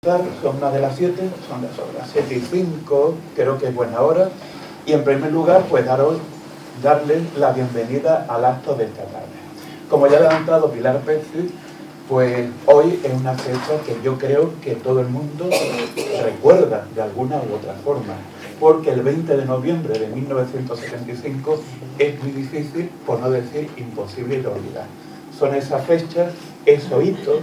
Son más de las 7, son las 7 y 5, creo que es buena hora. Y en primer lugar, pues darles la bienvenida al acto de esta tarde. Como ya ha adelantado Pilar Pezzi, pues hoy es una fecha que yo creo que todo el mundo recuerda de alguna u otra forma, porque el 20 de noviembre de 1975 es muy difícil, por no decir imposible de olvidar. Son esas fechas, esos hitos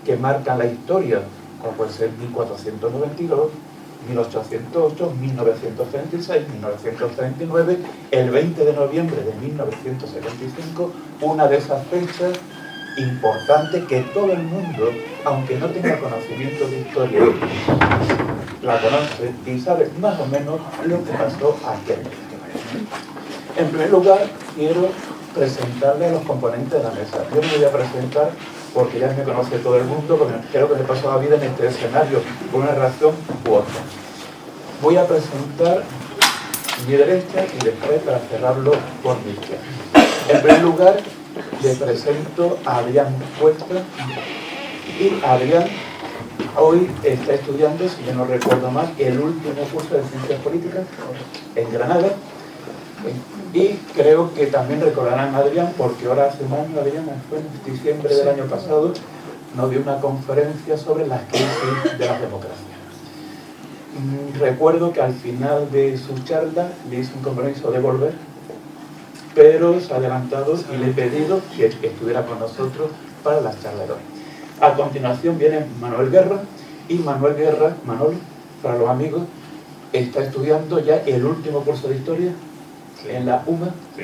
que marcan la historia, como puede ser 1492, 1808, 1936, 1939, el 20 de noviembre de 1975, una de esas fechas importantes que todo el mundo, aunque no tenga conocimiento de historia, la conoce y sabe más o menos lo que pasó aquel día. En primer lugar, quiero presentarle a los componentes de la mesa. Yo me voy a presentar porque ya me conoce todo el mundo, porque creo que me pasó la vida en este escenario por una razón u otra. Voy a presentar mi derecha y después para cerrarlo por mi izquierda. En primer lugar, le presento a Adrián Cuesta, y Adrián hoy está estudiando, si yo no recuerdo mal, el último curso de Ciencias Políticas en Granada. Y creo que también recordarán a Adrián, porque ahora hace un año, Adrián, fue en diciembre del año pasado, nos dio una conferencia sobre las crisis de las democracias. Recuerdo que al final de su charla le hice un compromiso de volver, pero se ha adelantado y le he pedido que estuviera con nosotros para las charlas de hoy. A continuación viene Manuel Guerra, y Manuel Guerra, Manolo, para los amigos, está estudiando ya el último curso de Historia en la UMA. Sí.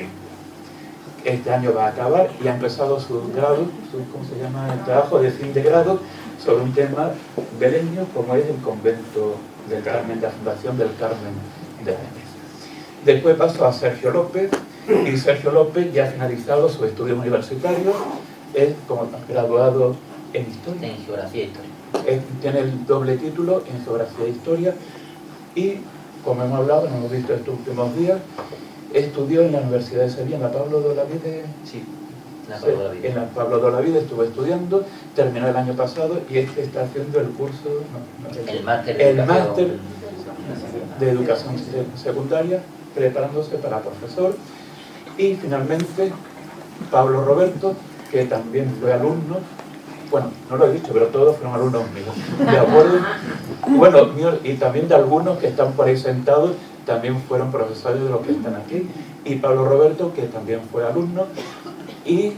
Este año va a acabar y ha empezado su grado, ¿cómo se llama? El trabajo de fin de grado sobre un tema beleño, como es el convento del Carmen, de la Fundación del Carmen de Bénez. Después pasó a Sergio López, y Sergio López ya ha finalizado sus estudios universitarios, es como graduado en Historia. En Geografía e Historia. Tiene el doble título en Geografía e Historia, y como hemos hablado, nos hemos visto estos últimos días, estudió en la Universidad de Sevilla, en la Pablo de Olavide. Sí, la Pablo de Olavide. En la Pablo de Olavide estuvo estudiando, terminó el año pasado y está haciendo el curso, el máster de educación secundaria, preparándose para profesor. Y finalmente Pablo Roberto, que también fue alumno, bueno, no lo he dicho, pero todos fueron alumnos míos, ¿de acuerdo? Bueno, y también de algunos que están por ahí sentados, también fueron profesores de los que están aquí, y Pablo Roberto, que también fue alumno, y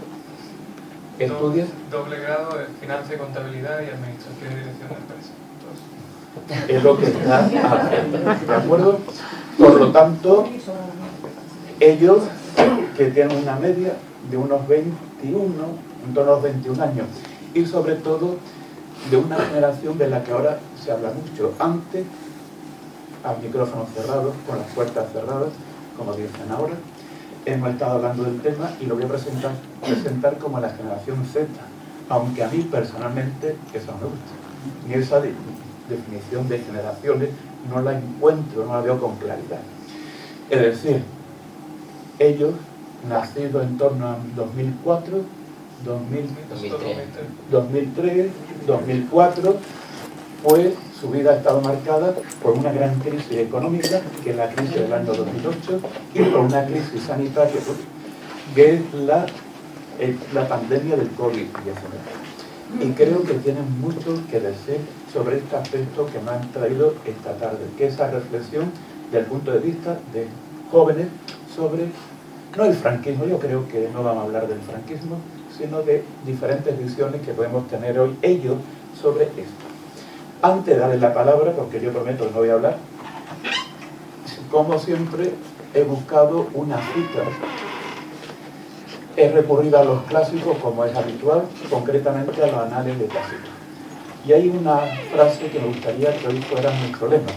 estudia... Doble grado en Finanzas y Contabilidad y Administración y Dirección de Empresas. Es lo que está haciendo, ¿de acuerdo? Por lo tanto, ellos, que tienen una media de unos 21, en torno a los 21 años, y sobre todo de una generación de la que ahora se habla mucho. Antes, a micrófonos cerrados, con las puertas cerradas, como dicen ahora, hemos estado hablando del tema y lo voy a presentar como la generación Z, aunque a mí personalmente eso no me gusta. Ni esa definición de generaciones no la encuentro, no la veo con claridad. Es decir, ellos, nacidos en torno a 2004, 2003, 2004, pues su vida ha estado marcada por una gran crisis económica, que es la crisis del año 2008, y por una crisis sanitaria, que es la pandemia del COVID-19. Y creo que tienen mucho que decir sobre este aspecto que me han traído esta tarde, que es esa reflexión del punto de vista de jóvenes sobre, no el franquismo, yo creo que no vamos a hablar del franquismo, sino de diferentes visiones que podemos tener hoy ellos sobre esto. Antes de darle la palabra, porque yo prometo que no voy a hablar, como siempre he buscado una cita. He recurrido a los clásicos, como es habitual, concretamente a los anales de Tácito. Y hay una frase que me gustaría que hoy fuera nuestro lema.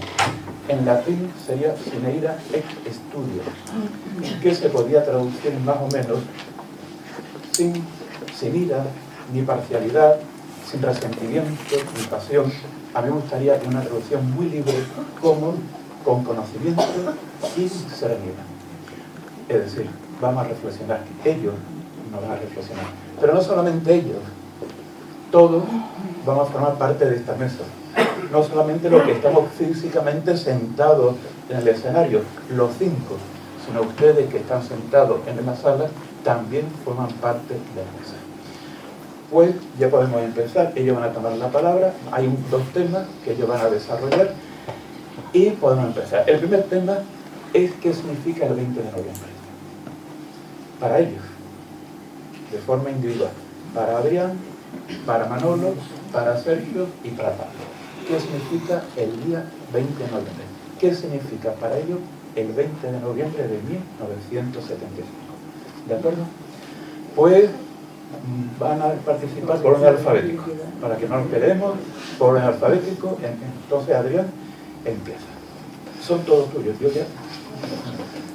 En latín sería sine ira ex studio, que se podía traducir más o menos sin ira, ni parcialidad, sin resentimiento, ni pasión. A mí me gustaría una traducción muy libre, como con conocimiento y serenidad. Es decir, vamos a reflexionar. Ellos nos van a reflexionar. Pero no solamente ellos, todos vamos a formar parte de esta mesa. no solamente los que estamos físicamente sentados en el escenario, los 5, sino ustedes que están sentados en la sala también forman parte de la mesa. Pues ya podemos empezar, ellos van a tomar la palabra, hay 2 temas que ellos van a desarrollar y podemos empezar. El primer tema es qué significa el 20 de noviembre para ellos, de forma individual, para Adrián, para Manolo, para Sergio y para Pablo. ¿Qué significa el día 20 de noviembre? ¿Qué significa para ellos el 20 de noviembre de 1975? ¿De acuerdo? Pues van a participar por orden alfabético, para que no nos quedemos por orden alfabético. Entonces Adrián empieza. Son todos tuyos, yo ya.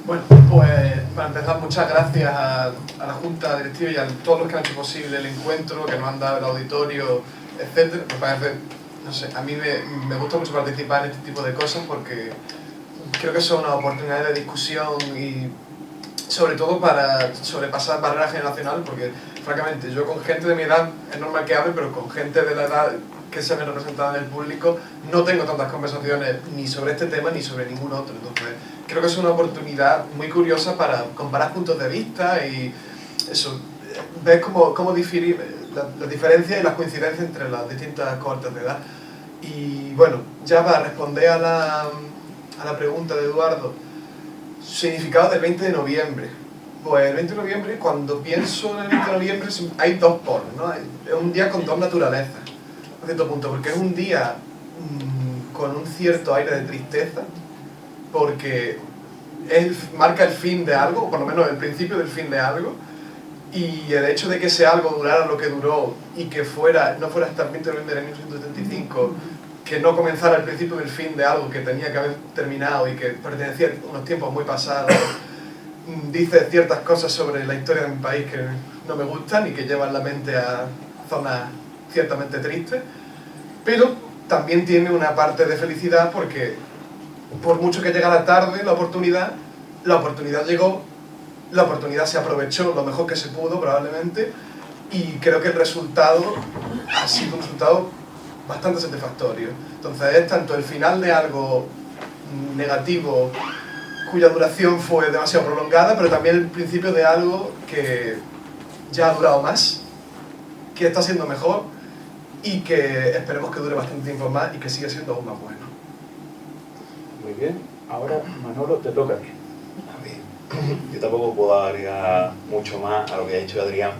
Bueno, pues para empezar, muchas gracias a la Junta Directiva y a todos los que han hecho posible el encuentro, que nos han dado el auditorio, etcétera. Me parece, no sé, a mí me gusta mucho participar en este tipo de cosas porque creo que son una oportunidad de discusión y sobre todo para sobrepasar barreras generacionales, porque francamente yo con gente de mi edad es normal que hable, pero con gente de la edad que se ve representada en el público no tengo tantas conversaciones ni sobre este tema ni sobre ningún otro. Entonces creo que es una oportunidad muy curiosa para comparar puntos de vista y eso, ver cómo diferir las diferencias y las coincidencias entre las distintas cohortes de edad. Y bueno, ya para responder a la pregunta de Eduardo, significado del 20 de noviembre. Pues el 20 de noviembre, cuando pienso en el 20 de noviembre, hay 2 polos, ¿no? Es un día con 2 naturalezas, a cierto punto, porque es un día con un cierto aire de tristeza, porque marca el fin de algo, o por lo menos el principio del fin de algo, y el hecho de que ese algo durara lo que duró y que no fuera hasta el 20 de noviembre de 1975, que no comenzara el principio del fin de algo que tenía que haber terminado y que pertenecía a unos tiempos muy pasados, dice ciertas cosas sobre la historia de mi país que no me gustan y que llevan la mente a zonas ciertamente tristes, pero también tiene una parte de felicidad porque por mucho que llegara tarde la oportunidad llegó, la oportunidad se aprovechó lo mejor que se pudo probablemente, y creo que el resultado ha sido un resultado bastante satisfactorio. Entonces es tanto el final de algo negativo cuya duración fue demasiado prolongada, pero también el principio de algo que ya ha durado más, que está siendo mejor y que esperemos que dure bastante tiempo más y que siga siendo aún más bueno. Muy bien, ahora Manolo, te toca a ti. A ver, yo tampoco puedo agregar mucho más a lo que ha dicho Adrián,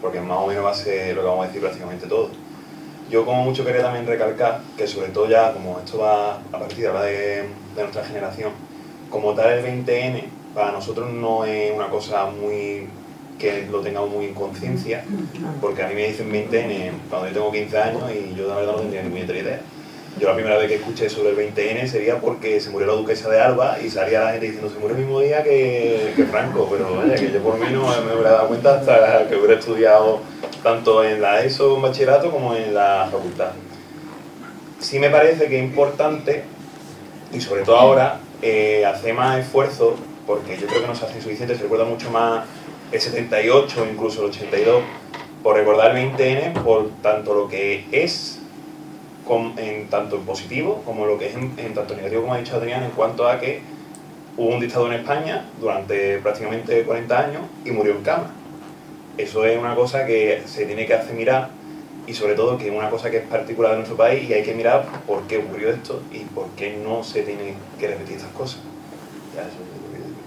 porque más o menos va a ser lo que vamos a decir prácticamente todo. Yo como mucho quería también recalcar que sobre todo ya, como esto va a partir ahora de nuestra generación, como tal el 20N para nosotros no es una cosa muy que lo tengamos muy en conciencia, porque a mí me dicen 20N cuando yo tengo 15 años y yo la verdad no tendría ni puñetera idea. Yo la primera vez que escuché sobre el 20N sería porque se murió la duquesa de Alba y salía la gente diciendo se murió el mismo día que Franco, pero vaya, que yo por mí no me hubiera dado cuenta hasta que hubiera estudiado tanto en la ESO, en bachillerato, como en la facultad. Sí me parece que es importante, y sobre todo ahora, hacer más esfuerzo, porque yo creo que no se hace suficiente, se recuerda mucho más el 78, incluso el 82, por recordar el 20N, por tanto lo que es, en tanto en positivo, como lo que es en tanto negativo, como ha dicho Adrián, en cuanto a que hubo un dictador en España durante prácticamente 40 años y murió en cama. Eso es una cosa que se tiene que hacer mirar, y sobre todo que es una cosa que es particular de nuestro país y hay que mirar por qué ocurrió esto y por qué no se tienen que repetir estas cosas. Ya, eso es lo que digo.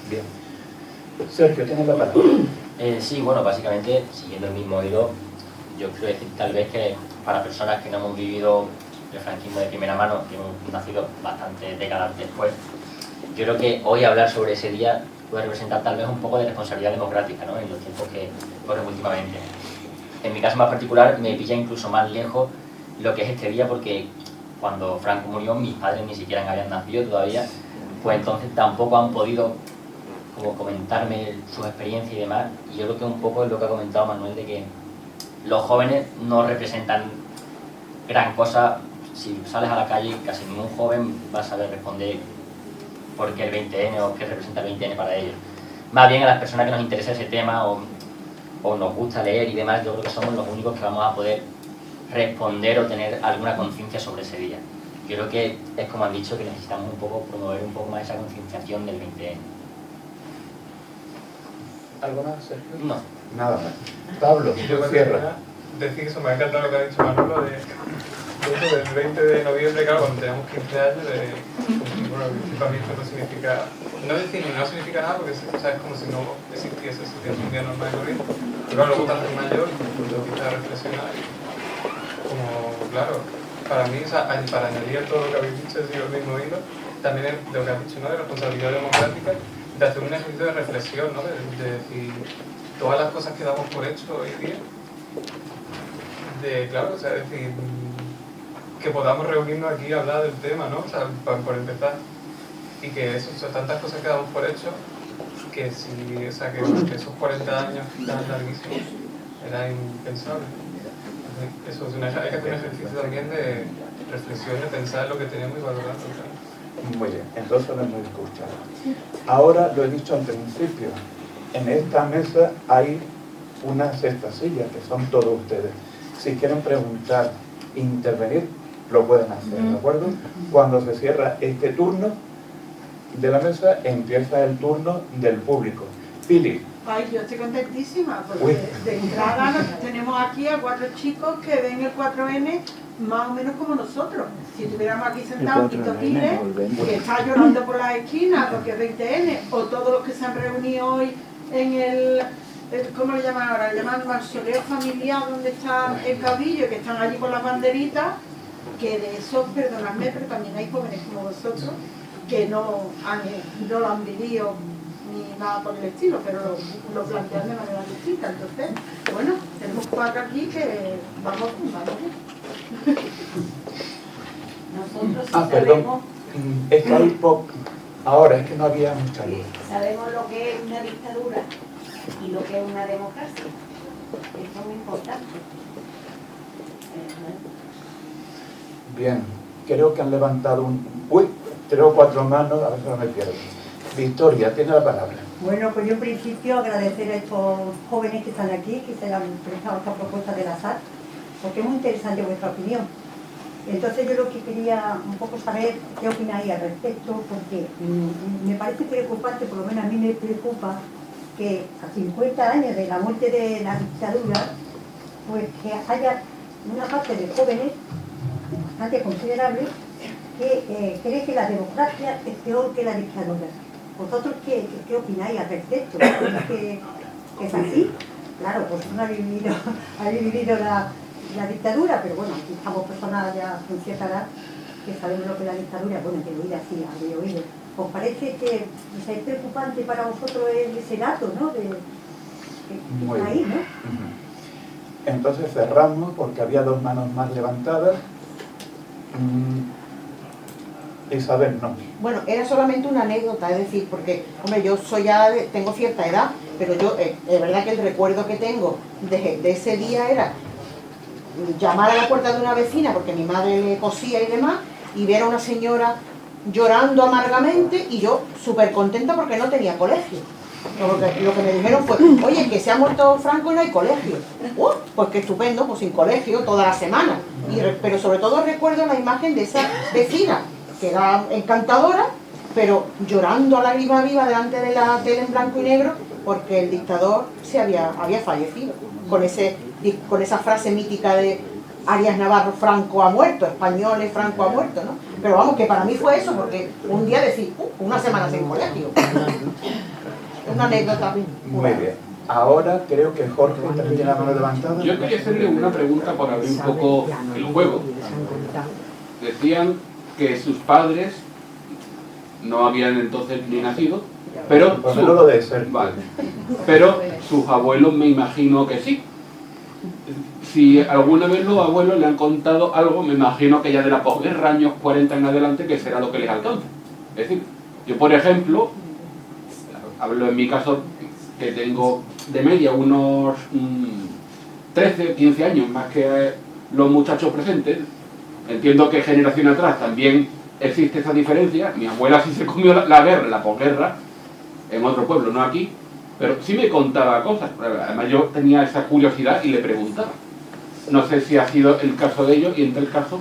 Bien. Sergio, tienes la palabra. Sí, bueno, básicamente, siguiendo el mismo hilo, yo creo decir tal vez que para personas que no hemos vivido el franquismo de primera mano, que hemos nacido bastante décadas después, yo creo que hoy hablar sobre ese día puede representar tal vez un poco de responsabilidad democrática, ¿no?, en los tiempos que corren últimamente. En mi caso más particular me pilla incluso más lejos lo que es este día, porque cuando Franco murió mis padres ni siquiera habían nacido todavía, pues entonces tampoco han podido como comentarme sus experiencias y demás, y yo creo que un poco es lo que ha comentado Manuel, de que los jóvenes no representan gran cosa. Si sales a la calle, casi ningún joven va a saber responder por qué el 20N o qué representa el 20N para ellos. Más bien a las personas que nos interesa ese tema o nos gusta leer y demás, yo creo que somos los únicos que vamos a poder responder o tener alguna conciencia sobre ese día. Yo creo que es como han dicho, que necesitamos un poco promover un poco más esa concienciación del 20N. ¿Algo más, Sergio? No. Nada más. Pablo, Yo cierra. decir eso, me ha encantado lo que ha dicho Manolo de eso del 20 de noviembre, claro, cuando teníamos 15 años, bueno, para mí esto no significa, no significa nada porque o sea, es como si no existiese ese día, es un día normal y corriente. Pero claro, luego tanto mayor, pues yo quizás reflexionar y como, claro, para mí, o sea, para añadir todo lo que habéis dicho, sigo el mismo hilo, también es lo que has dicho, ¿no? De responsabilidad democrática, de hacer un ejercicio de reflexión, ¿no? De decir todas las cosas que damos por hecho hoy día, claro, o sea, es decir, que podamos reunirnos aquí y hablar del tema, ¿no? O sea, por empezar. Y que eso, o sea, tantas cosas que damos por hecho, que si, o sea, que esos 40 años tan larguísimos era impensable. Eso es hay que hacer un ejercicio también de reflexión, de pensar en lo que tenemos y valorarlo. Muy bien, entonces lo hemos escuchado. Ahora, lo he dicho al principio, en esta mesa hay una sexta silla, que son todos ustedes. Si quieren preguntar, intervenir, lo pueden hacer, ¿de acuerdo? Cuando se cierra este turno de la mesa, empieza el turno del público. Pili. Ay, yo estoy contentísima, porque Uy. de entrada tenemos aquí a 4 chicos que ven el 4N más o menos como nosotros. Si tuviéramos aquí sentados Quito Pires, que está llorando por las esquinas porque es 20N, o todos los que se han reunido hoy en ¿cómo le llaman ahora? Le llaman mausoleo familiar, donde está el caudillo, que están allí con las banderitas, que de esos, perdonadme, pero también hay jóvenes como vosotros que no lo han vivido ni nada por el estilo, pero lo plantean de manera distinta. Entonces, bueno, tenemos 4 aquí que vamos bien. Nosotros sí Perdón. sabemos, Es que hay poco. Ahora, es que no había mucha luz. sabemos lo que es una dictadura y lo que es una democracia. Eso es muy importante. Bien, creo que han levantado 3 o 4 manos, a ver si no me pierdo. Victoria, tiene la palabra. Bueno, pues yo en principio agradecer a estos jóvenes que están aquí, que se han prestado esta propuesta del azar, porque es muy interesante vuestra opinión. Entonces yo lo que quería un poco saber qué opináis al respecto, porque me parece preocupante, por lo menos a mí me preocupa, que a 50 años de la muerte de la dictadura, pues que haya una parte de jóvenes bastante considerable que cree que la democracia es peor que la dictadura. ¿Vosotros qué opináis al respecto? ¿Creéis que es así? Claro, pues no habéis vivido la dictadura, pero bueno, aquí estamos personas ya con cierta edad que sabemos lo que es la dictadura, bueno, que lo oír así, habéis oído. ¿Os parece que es preocupante para vosotros ese dato, ¿no? Que está ahí, ¿no? Entonces cerramos porque había 2 manos más levantadas. Isabel, no. Bueno, era solamente una anécdota, es decir, porque, hombre, yo tengo cierta edad, pero yo, es verdad que el recuerdo que tengo de ese día era llamar a la puerta de una vecina, porque mi madre le cosía y demás, y ver a una señora llorando amargamente, y yo súper contenta porque no tenía colegio. Lo que me dijeron fue, oye, que se ha muerto Franco y no hay colegio. Pues qué estupendo, pues sin colegio toda la semana. Pero sobre todo recuerdo la imagen de esa vecina, que era encantadora, pero llorando a lágrima viva delante de la tele en blanco y negro, porque el dictador había fallecido. Con esa frase mítica de Arias Navarro, Franco ha muerto, españoles, Franco ha muerto, ¿no? Pero vamos, que para mí fue eso, porque un día decir, una semana sin colegio. Una anécdota. Muy bien. Ahora creo que Jorge también tiene la mano levantada. Yo quería hacerle una pregunta para abrir un poco el juego. Decían que sus padres no habían entonces ni nacido, pero, Pues no lo de ser. vale, pero sus abuelos me imagino que sí. Si alguna vez los abuelos le han contado algo, me imagino que ya de la posguerra, años 40 en adelante, que será lo que les alcanza. Es decir, yo por ejemplo, hablo en mi caso, que tengo de media unos 13, 15 años más que los muchachos presentes. Entiendo que generación atrás también existe esa diferencia. Mi abuela sí se comió la guerra, la posguerra, en otro pueblo, no aquí, pero sí me contaba cosas. Además yo tenía esa curiosidad y le preguntaba. No sé si ha sido el caso de ellos y en tal caso,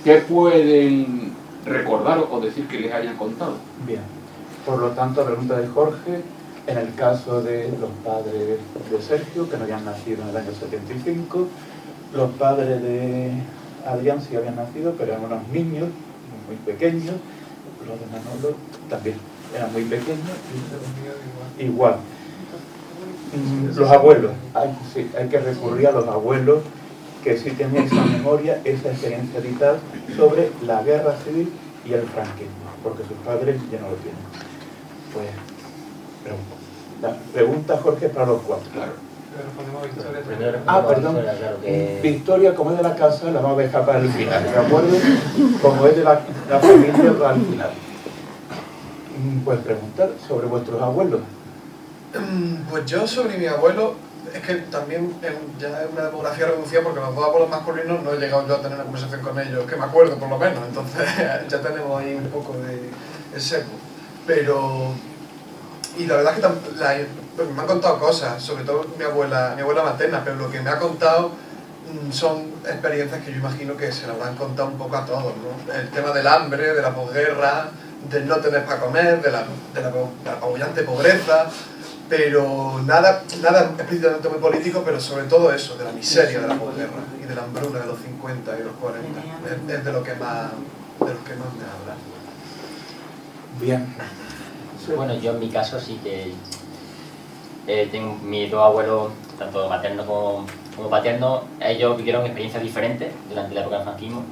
¿qué pueden recordar o decir que les hayan contado? Bien, por lo tanto, la pregunta de Jorge, en el caso de los padres de Sergio, que no habían nacido en el año 75, los padres de Adrián sí habían nacido, pero eran unos niños muy pequeños, los de Manolo también eran muy pequeños, igual. Los abuelos, hay que recurrir a los abuelos que sí tenían esa memoria, esa experiencia vital sobre la guerra civil y el franquismo, porque sus padres ya no lo tienen. Pues, la pregunta, Jorge, para los cuatro. Claro. Perdón. Victoria, como es de la casa, la vamos a dejar para el final, ¿de acuerdo? Como es de la familia, para el final. Pues preguntar sobre vuestros abuelos. Pues yo sobre mi abuelo, es que también ya es una demografía reducida porque los dos abuelos masculinos no he llegado yo a tener una conversación con ellos, que me acuerdo por lo menos, entonces ya tenemos ahí un poco de seco. Pero, y la verdad es que me han contado cosas, sobre todo mi abuela materna, pero lo que me ha contado son experiencias que yo imagino que se le habrán contado un poco a todos, ¿no? El tema del hambre, de la posguerra, del no tener para comer, de la apabullante pobreza, pero nada explícitamente muy político, pero sobre todo eso, de la miseria de la posguerra y de la hambruna de los 50 y los 40, es de lo que más me habla. Bien. Bueno, yo en mi caso sí que tengo mis dos abuelos, tanto materno como paterno, ellos vivieron experiencias diferentes durante la época del franquismo.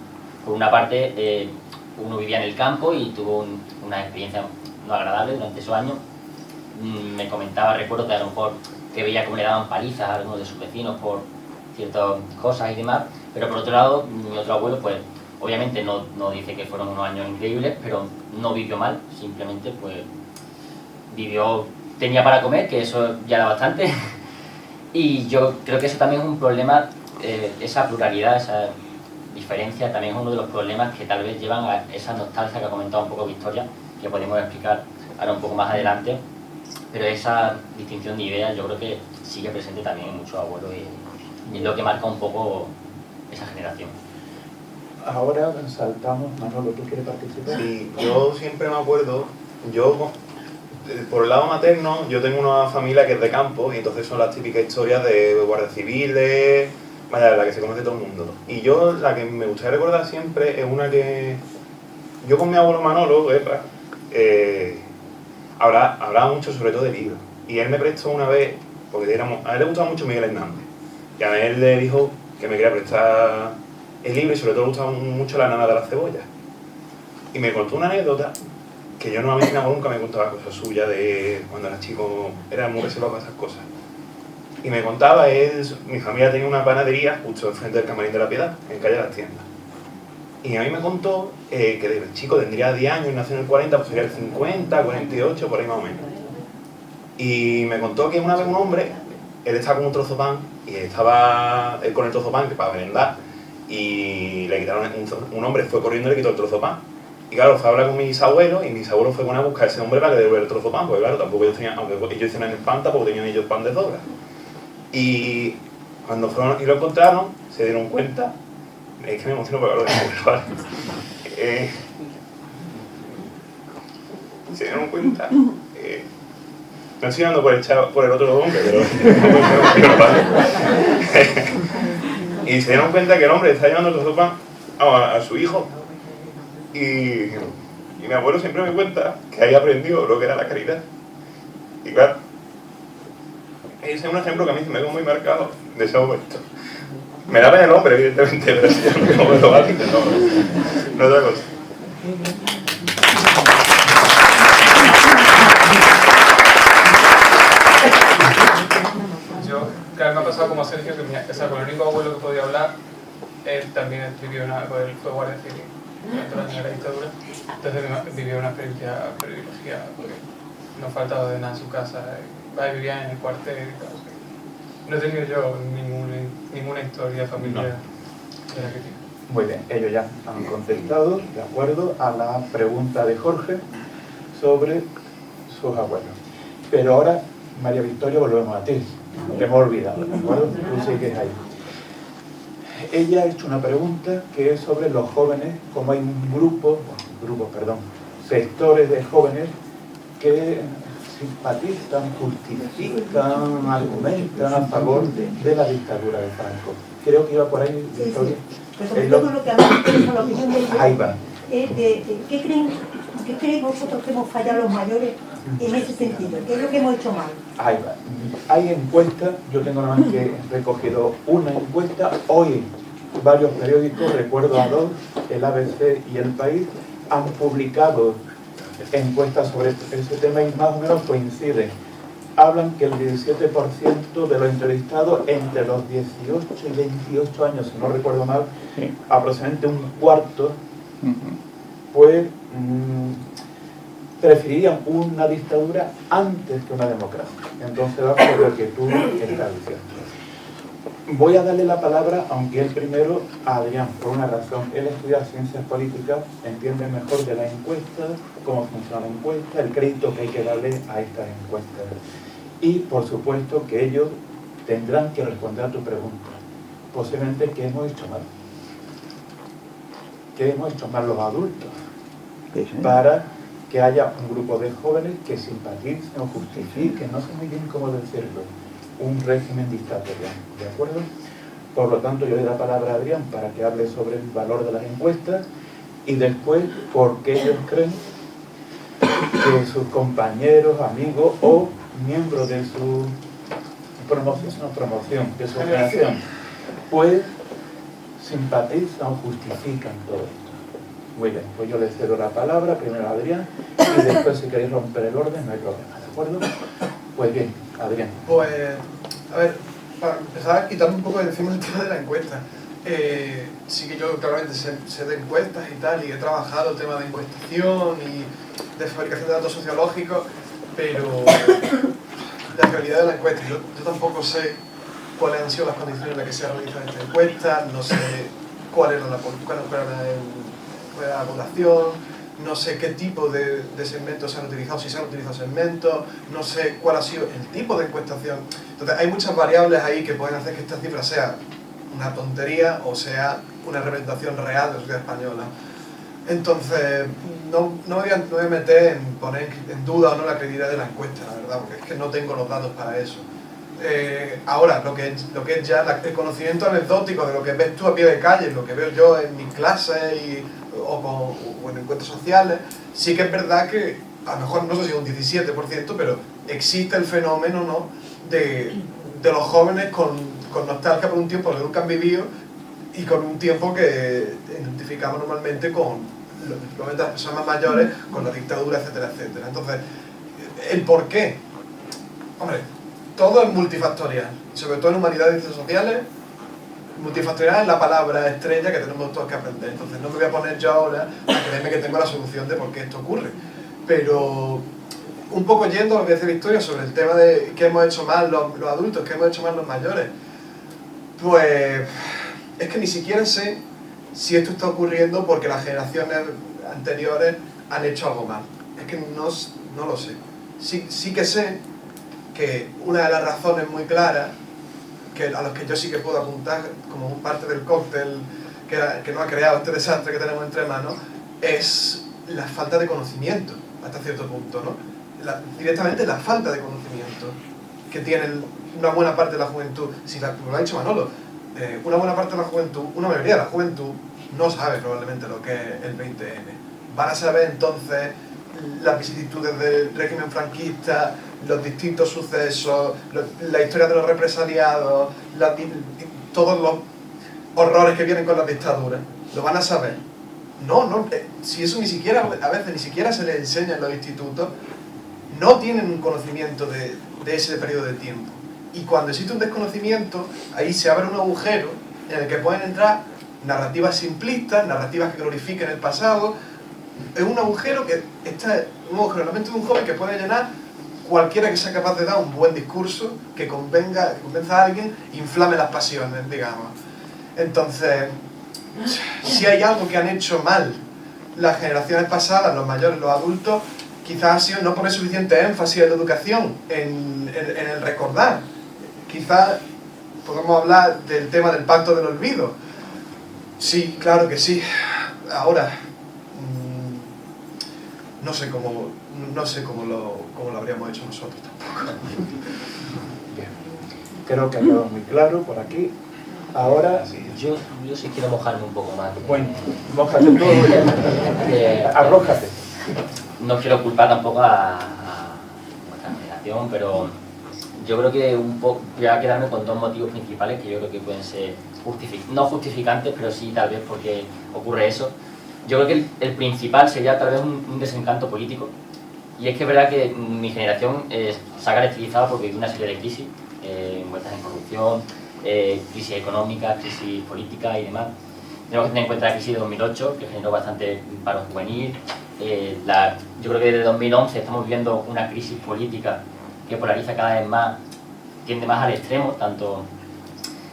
Por una parte, uno vivía en el campo y tuvo una experiencia no agradable durante esos años. Me comentaba, recuerdo que a lo mejor que veía cómo le daban palizas a algunos de sus vecinos por ciertas cosas y demás, pero por otro lado, mi otro abuelo, pues obviamente no dice que fueron unos años increíbles, pero no vivió mal, simplemente pues tenía para comer, que eso ya era bastante, y yo creo que eso también es un problema, esa pluralidad, esa diferencia también es uno de los problemas que tal vez llevan a esa nostalgia que ha comentado un poco Victoria, que podemos explicar ahora un poco más adelante, pero esa distinción de ideas yo creo que sigue presente también en muchos abuelos y es lo que marca un poco esa generación. Ahora saltamos. Manolo, ¿tú quieres participar? Sí, yo siempre me acuerdo, por el lado materno, yo tengo una familia que es de campo y entonces son las típicas historias de guardias civiles, vaya, la que se conoce todo el mundo. Y yo, la que me gustaría recordar siempre es una que yo con mi abuelo Manolo, Guerra, hablaba mucho sobre todo de libros. Y él me prestó una vez, porque a él le gustaba mucho Miguel Hernández, y a él le dijo que me quería prestar el libro y sobre todo le gustaba mucho La nana de la cebolla. Y me contó una anécdota que yo no me nunca me contaba cosas suyas de cuando era chico, era muy reservado para esas cosas. Y me contaba, mi familia tenía una panadería justo enfrente del Camarín de la Piedad, en calle de las Tiendas. Y a mí me contó que desde chico tendría 10 años y nació en el 40, pues sería el 50, 48, por ahí más o menos. Y me contó que una vez un hombre, él estaba con un trozo de pan, y estaba él con el trozo de pan que para merendar, y le quitaron, un hombre fue corriendo y le quitó el trozo de pan. Y claro, fue a hablar con mis abuelos, y mis abuelos fueron a buscar a ese hombre para que le devolviera el trozo de pan, porque claro, tampoco ellos tenían, aunque ellos hicieron el pan, tampoco tenían ellos pan de sobra. Y cuando fueron y lo encontraron, se dieron cuenta, es que me emociono porque hablo de mi abuelo, ¿vale? Se dieron cuenta, no estoy dando por el otro hombre, pero y se dieron cuenta que el hombre está llevando el trozo de pan a su hijo. Y mi abuelo siempre me cuenta que ahí aprendió lo que era la caridad. Y claro, ese es un ejemplo que a mí se me quedó muy marcado de ese momento. Me da pena el hombre, evidentemente, pero sí, no me lo va a quitar, no otra cosa. Yo, que me ha pasado como a Sergio, que con el único abuelo que podía hablar, él también vivió él fue guardia civil durante los años de la dictadura, entonces vivió una experiencia privilegiada, porque no faltaba de nada en su casa, vivía en el cuartel y tal. No he tenido yo ninguna historia familiar de la que tiene. Muy bien, ellos ya han contestado, de acuerdo, a la pregunta de Jorge sobre sus abuelos. Pero ahora, María Victoria, volvemos a ti. Te hemos olvidado, ¿de acuerdo? Tú sigues ahí. ella ha hecho una pregunta que es sobre los jóvenes, como hay un sectores de jóvenes que simpatizan, justifican, argumentan a favor de la dictadura de Franco. Creo que iba por ahí, Victoria. Pero sobre todo lo que a mí me interesa, la opinión de ella, Ahí va. es ¿qué creen vosotros que hemos fallado los mayores en ese sentido? ¿Qué es lo que hemos hecho mal? Ahí va. Hay encuestas, yo tengo nada más que recogido una encuesta. Hoy varios periódicos, recuerdo a dos, el ABC y El País, han publicado encuestas sobre ese tema y más o menos coinciden. Hablan que el 17% de los entrevistados entre los 18 y 28 años, si no recuerdo mal, aproximadamente un cuarto, pues preferirían una dictadura antes que una democracia. Entonces va por lo que tú estás diciendo. Voy a darle la palabra, aunque él primero, a Adrián, por una razón. Él estudia ciencias políticas, entiende mejor de las encuestas, cómo funciona la encuesta, el crédito que hay que darle a estas encuestas. Y, por supuesto, que ellos tendrán que responder a tu pregunta. Posiblemente, ¿qué hemos hecho mal? ¿Qué hemos hecho mal los adultos? Para que haya un grupo de jóvenes que simpaticen o justifiquen, no sé muy bien cómo decirlo, un régimen dictatorial, ¿de acuerdo? Por lo tanto, yo le doy la palabra a Adrián para que hable sobre el valor de las encuestas y después por qué ellos creen que sus compañeros, amigos o miembros de su promoción, de su generación, pues simpatizan o justifican todo esto. Muy bien, pues yo le cedo la palabra, primero a Adrián, y después si queréis romper el orden, no hay problema, ¿de acuerdo? Pues bien, Adrián. Pues, a ver, para empezar a quitarme un poco de encima el tema de la encuesta. Sí que yo claramente sé de encuestas y tal, y he trabajado el tema de encuestación y de fabricación de datos sociológicos, pero la realidad de la encuesta, yo tampoco sé cuáles han sido las condiciones en las que se ha realizado esta encuesta, no sé cuál era la población, no sé qué tipo de segmentos se han utilizado, si se han utilizado segmentos, no sé cuál ha sido el tipo de encuestación. Entonces hay muchas variables ahí que pueden hacer que esta cifra sea una tontería o sea una representación real de la sociedad española. Entonces no me voy a meter en poner en duda o no la credibilidad de la encuesta, la verdad, porque es que no tengo los datos para eso. Ahora, lo que es ya el conocimiento anecdótico de lo que ves tú a pie de calle, lo que veo yo en mis clases o en encuentros sociales, sí que es verdad que a lo mejor no sé si es un 17%, pero existe el fenómeno, ¿no?, de los jóvenes con nostalgia por un tiempo que nunca han vivido y con un tiempo que identificamos normalmente con las personas más mayores, con la dictadura, etcétera, etcétera. Entonces, ¿el por qué? Hombre, todo es multifactorial, sobre todo en humanidades y ciencias sociales. Multifactorial es la palabra estrella que tenemos todos que aprender. Entonces no me voy a poner yo ahora a creerme que tengo la solución de por qué esto ocurre. Pero un poco yendo a lo que dice Victoria sobre el tema de qué hemos hecho mal los adultos, qué hemos hecho mal los mayores, pues es que ni siquiera sé si esto está ocurriendo porque las generaciones anteriores han hecho algo mal. Es que no lo sé. Sí que sé que una de las razones muy claras, a los que yo sí que puedo apuntar como parte del cóctel que nos ha creado este desastre que tenemos entre manos, es la falta de conocimiento, hasta cierto punto, ¿no? Directamente la falta de conocimiento que tienen una buena parte de la juventud. Como lo ha dicho Manolo, una buena parte de la juventud, una mayoría de la juventud, no sabe probablemente lo que es el 20N. Van a saber entonces las vicisitudes del régimen franquista, los distintos sucesos, la historia de los represaliados, todos los horrores que vienen con las dictaduras. ¿Lo van a saber? No, si eso a veces ni siquiera se les enseña en los institutos, no tienen un conocimiento de ese periodo de tiempo. Y cuando existe un desconocimiento, ahí se abre un agujero en el que pueden entrar narrativas simplistas, narrativas que glorifiquen el pasado. Es un agujero en la mente de un joven que puede llenar cualquiera que sea capaz de dar un buen discurso, que convenza a alguien, inflame las pasiones, digamos. Entonces, si hay algo que han hecho mal las generaciones pasadas, los mayores, los adultos, quizás ha sido no poner suficiente énfasis en la educación, en el recordar. Quizás podemos hablar del tema del pacto del olvido. Sí, claro que sí. Ahora, no sé cómo lo habríamos hecho nosotros tampoco. Bien. Creo que ha quedado muy claro por aquí. Ahora, Yo sí quiero mojarme un poco más. bueno, mójate todo, arrójate. No quiero culpar tampoco a nuestra generación, pero yo creo que voy a quedarme con dos motivos principales que yo creo que pueden ser no justificantes, pero sí tal vez porque ocurre eso. Yo creo que el principal sería tal vez un desencanto político, y es que es verdad que mi generación se ha caracterizado por vivir una serie de crisis envueltas en corrupción, crisis económica, crisis política y demás. Tenemos que tener en cuenta la crisis de 2008, que generó bastante paro juvenil. Yo creo que desde 2011 estamos viviendo una crisis política que polariza cada vez más, tiende más al extremo, tanto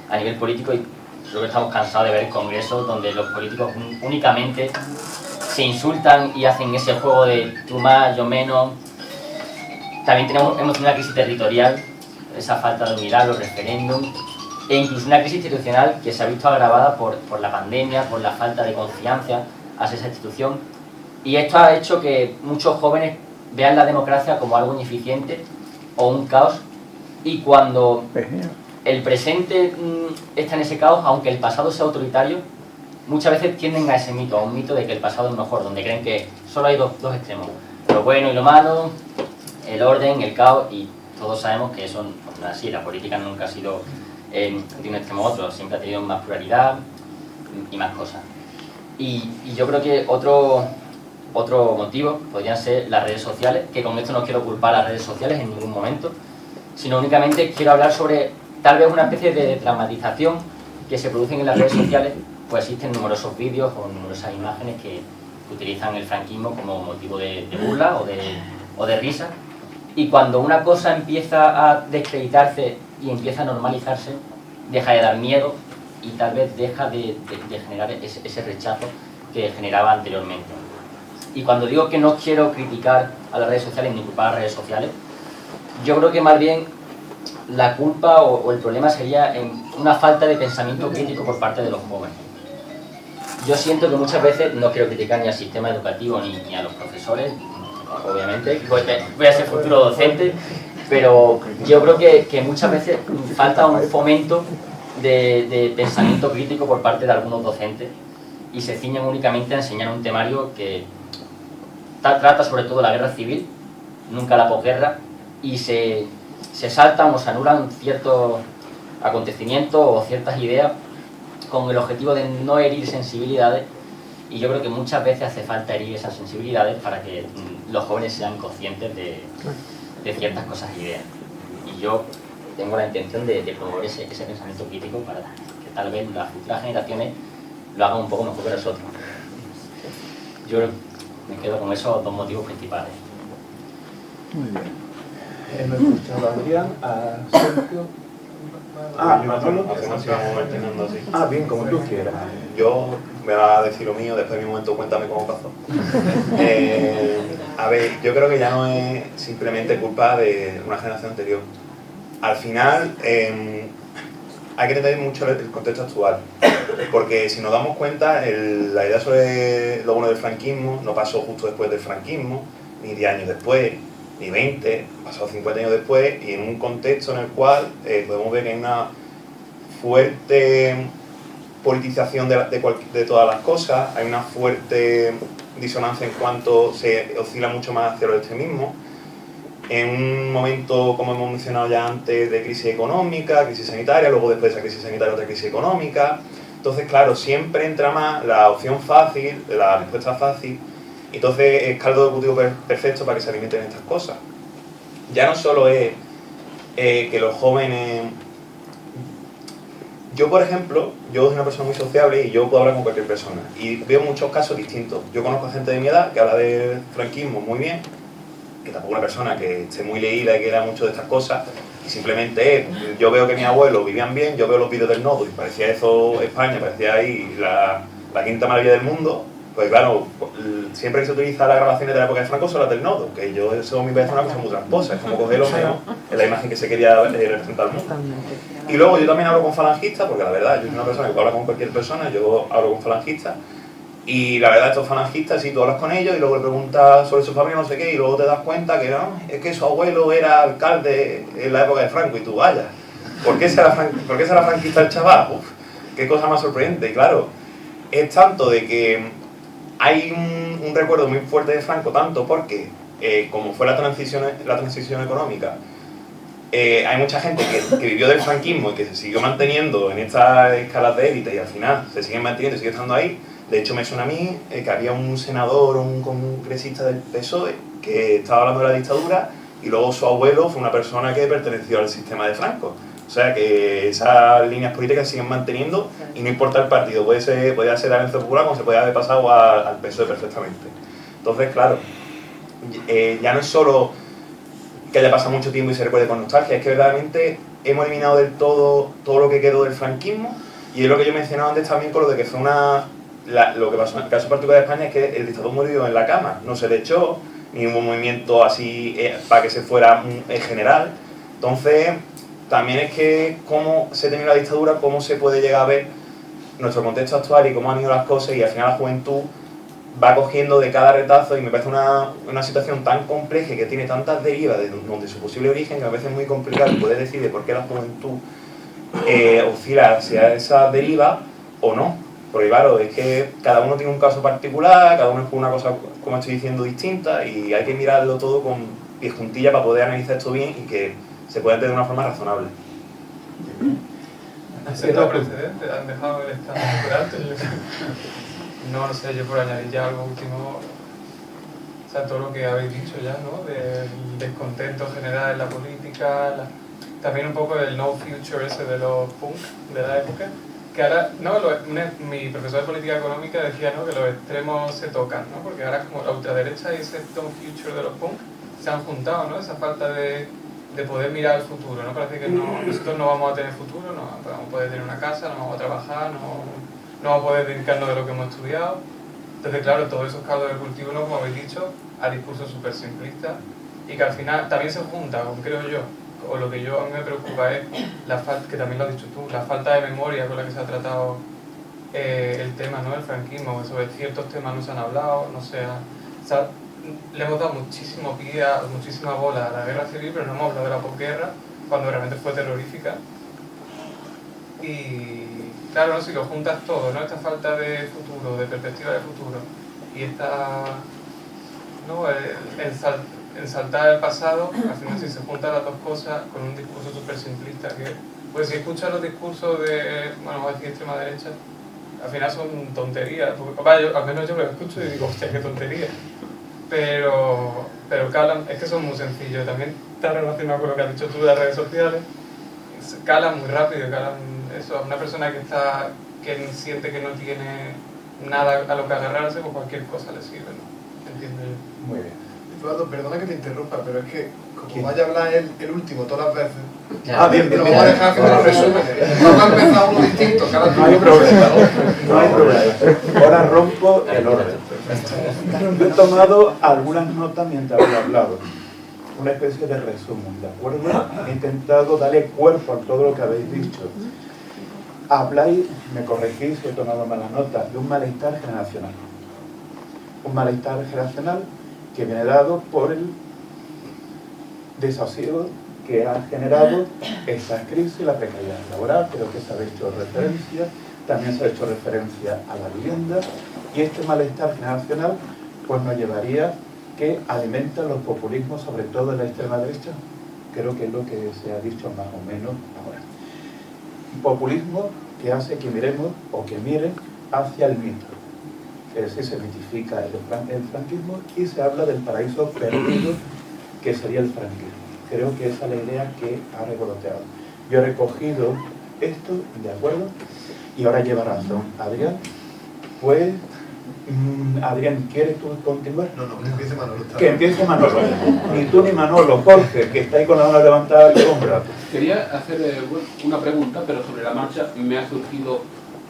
a nivel político, y creo que estamos cansados de ver congresos donde los políticos únicamente se insultan y hacen ese juego de tú más, yo menos. También hemos tenido una crisis territorial, esa falta de unidad, los referéndums, e incluso una crisis institucional que se ha visto agravada por la pandemia, por la falta de confianza hacia esa institución. Y esto ha hecho que muchos jóvenes vean la democracia como algo ineficiente o un caos, y cuando el presente está en ese caos, aunque el pasado sea autoritario, muchas veces tienden a ese mito, a un mito de que el pasado es mejor, donde creen que solo hay dos extremos, lo bueno y lo malo, el orden, el caos, y todos sabemos que eso no es así. La política nunca ha sido de un extremo a otro, siempre ha tenido más pluralidad y más cosas. Y yo creo que otro motivo podrían ser las redes sociales, que con esto no quiero culpar a las redes sociales en ningún momento, sino únicamente quiero hablar sobre tal vez una especie de dramatización que se producen en las redes sociales. Pues existen numerosos vídeos o numerosas imágenes que utilizan el franquismo como motivo de burla o de risa, y cuando una cosa empieza a descreditarse y empieza a normalizarse, deja de dar miedo y tal vez deja de generar ese rechazo que generaba anteriormente. Y cuando digo que no quiero criticar a las redes sociales ni culpar a las redes sociales, yo creo que más bien la culpa o el problema sería en una falta de pensamiento crítico por parte de los jóvenes. Yo siento que muchas veces, no quiero criticar ni al sistema educativo ni a los profesores, obviamente, voy a ser futuro docente, pero yo creo que muchas veces falta un fomento de pensamiento crítico por parte de algunos docentes, y se ciñen únicamente a enseñar un temario que trata sobre todo la guerra civil, nunca la posguerra, y se saltan o se anulan ciertos acontecimientos o ciertas ideas con el objetivo de no herir sensibilidades, y yo creo que muchas veces hace falta herir esas sensibilidades para que los jóvenes sean conscientes de ciertas cosas e ideas. Y yo tengo la intención de promover ese pensamiento crítico para que tal vez las futuras generaciones lo hagan un poco mejor que nosotros. Yo me quedo con esos dos motivos principales. Muy bien. Hemos escuchado a Adrián, a Sergio. Manolo. Bien, como tú quieras. Yo me va a decir lo mío, después de mi momento cuéntame cómo pasó. A ver, yo creo que ya no es simplemente culpa de una generación anterior. Al final, hay que entender mucho el contexto actual, porque si nos damos cuenta, la idea sobre lo bueno del franquismo no pasó justo después del franquismo, ni 10 años después, ni 20, pasó 50 años después, y en un contexto en el cual podemos ver que hay una fuerte politización de todas las cosas, hay una fuerte disonancia en cuanto se oscila mucho más hacia los extremismos, en un momento, como hemos mencionado ya antes, de crisis económica, crisis sanitaria, luego después de esa crisis sanitaria otra crisis económica. Entonces, claro, siempre entra más la opción fácil, la respuesta fácil, entonces es caldo de cultivo perfecto para que se alimenten estas cosas. Ya no solo es que los jóvenes... Yo, por ejemplo, yo soy una persona muy sociable y yo puedo hablar con cualquier persona, y veo muchos casos distintos. Yo conozco a gente de mi edad que habla del franquismo muy bien, que tampoco es una persona que esté muy leída y que lea mucho de estas cosas, y simplemente yo veo que mis abuelos vivían bien, yo veo los vídeos del Nodo y parecía eso España, parecía ahí la quinta maravilla del mundo, pues claro, siempre que se utiliza las grabaciones de la época de Franco son las del nodo, que yo eso a mí me parece una cosa muy tramposa, es como coger lo menos en la imagen que se quería representar al mundo. Y luego yo también hablo con falangistas, porque la verdad, yo soy una persona que puede hablar con cualquier persona, yo hablo con falangistas, y la verdad estos falangistas, sí, tú hablas con ellos y luego le preguntas sobre su familia, no sé qué, y luego te das cuenta que no, es que su abuelo era alcalde en la época de Franco, y tú, vaya, ¿por qué será franquista el chaval? Uf, qué cosa más sorprendente. Y claro, es tanto de que hay un recuerdo muy fuerte de Franco, tanto porque, como fue la transición económica, hay mucha gente que vivió del franquismo y que se siguió manteniendo en estas escalas de élite y al final se siguen manteniendo y sigue estando ahí. De hecho, me suena a mí que había un senador o un congresista del PSOE que estaba hablando de la dictadura y luego su abuelo fue una persona que perteneció al sistema de Franco. O sea que esas líneas políticas siguen manteniendo y no importa el partido, podía ser la Alianza Popular como se podía haber pasado al PSOE perfectamente. Entonces, claro, ya no es solo que haya pasado mucho tiempo y se recuerde con nostalgia, es que verdaderamente hemos eliminado del todo lo que quedó del franquismo y es lo que yo mencionaba antes también con lo de que fue lo que pasó en el caso particular de España es que el dictador murió en la cama, no se le echó, ni hubo un movimiento así para que se fuera en general. Entonces, también es que cómo se termina la dictadura, cómo se puede llegar a ver nuestro contexto actual y cómo han ido las cosas y al final la juventud va cogiendo de cada retazo y me parece una situación tan compleja y que tiene tantas derivas de su posible origen que a veces es muy complicado poder decir de por qué la juventud oscila hacia esa deriva o no. Porque claro, es que cada uno tiene un caso particular, cada uno es una cosa, como estoy diciendo, distinta y hay que mirarlo todo con pies juntillas para poder analizar esto bien y que se pueda entender de una forma razonable. ¿Han sentado precedentes? ¿Han dejado el estado por alto? No sé, yo por añadir ya algo último, o sea, todo lo que habéis dicho ya, ¿no? Del descontento general en la política, también un poco el no future ese de los punk de la época. Que ahora, no, mi profesor de política económica decía, ¿no?, que los extremos se tocan, ¿no? Porque ahora como la ultraderecha y ese no future de los punk se han juntado, ¿no? Esa falta de poder mirar al futuro, ¿no? Parece que nosotros no vamos a tener futuro, no vamos a poder tener una casa, no vamos a trabajar, no vamos a poder dedicarnos de lo que hemos estudiado. Entonces, claro, todos esos caldos de cultivo, ¿no?, como habéis dicho, a discursos súper simplistas y que al final también se junta, creo yo, o lo que a mí me preocupa es la falta, que también lo has dicho tú, la falta de memoria con la que se ha tratado el tema, ¿no?, del franquismo, sobre ciertos temas no se han hablado, le hemos dado muchísimo pie, muchísima bola a la guerra civil, pero no hemos hablado de la posguerra, cuando realmente fue terrorífica. Y claro, ¿no?, si lo juntas todo, ¿no?, esta falta de futuro, de perspectiva de futuro, y el saltar el pasado, al final si se juntan las dos cosas con un discurso súper simplista, que pues si escuchas los discursos de, bueno, vamos a decir extrema derecha, al final son tonterías, porque, al menos yo lo escucho y digo, hostia, qué tontería. Pero calan, es que son muy sencillos, también está relacionado con lo que has dicho tú de las redes sociales, calan muy rápido, eso, a una persona que siente que no tiene nada a lo que agarrarse, pues cualquier cosa le sirve, ¿no? ¿Entiendes? Muy bien. Eduardo, perdona que te interrumpa, pero es que como vaya a hablar el último todas las veces, bien, lo vamos a dejar haciendo los resúmenes. Vamos a empezar uno distinto, cada no hay problema, no hay problema. Ahora rompo el orden. Yo he tomado algunas notas mientras he hablado, una especie de resumen, ¿de acuerdo? He intentado darle cuerpo a todo lo que habéis dicho. Habláis, me corregís, he tomado malas notas, de un malestar generacional. Un malestar generacional que viene dado por el desasosiego que ha generado esta crisis, la precariedad laboral, creo que se ha hecho referencia, también se ha hecho referencia a la vivienda, y este malestar generacional pues nos llevaría que alimenta los populismos, sobre todo en la extrema derecha, creo que es lo que se ha dicho más o menos ahora. Un populismo que hace que miremos o que miren hacia el mito. Es decir, se mitifica el franquismo y se habla del paraíso perdido que sería el franquismo. Creo que esa es la idea que ha revoloteado. Yo he recogido esto, ¿de acuerdo? Y ahora lleva razón Adrián. Pues, Adrián, ¿quieres tú continuar? No, que empiece Manolo. Que empiece Manolo. Ni tú ni Manolo, Jorge, que está ahí con la mano levantada y hombro. Quería hacer una pregunta, pero sobre la marcha me ha surgido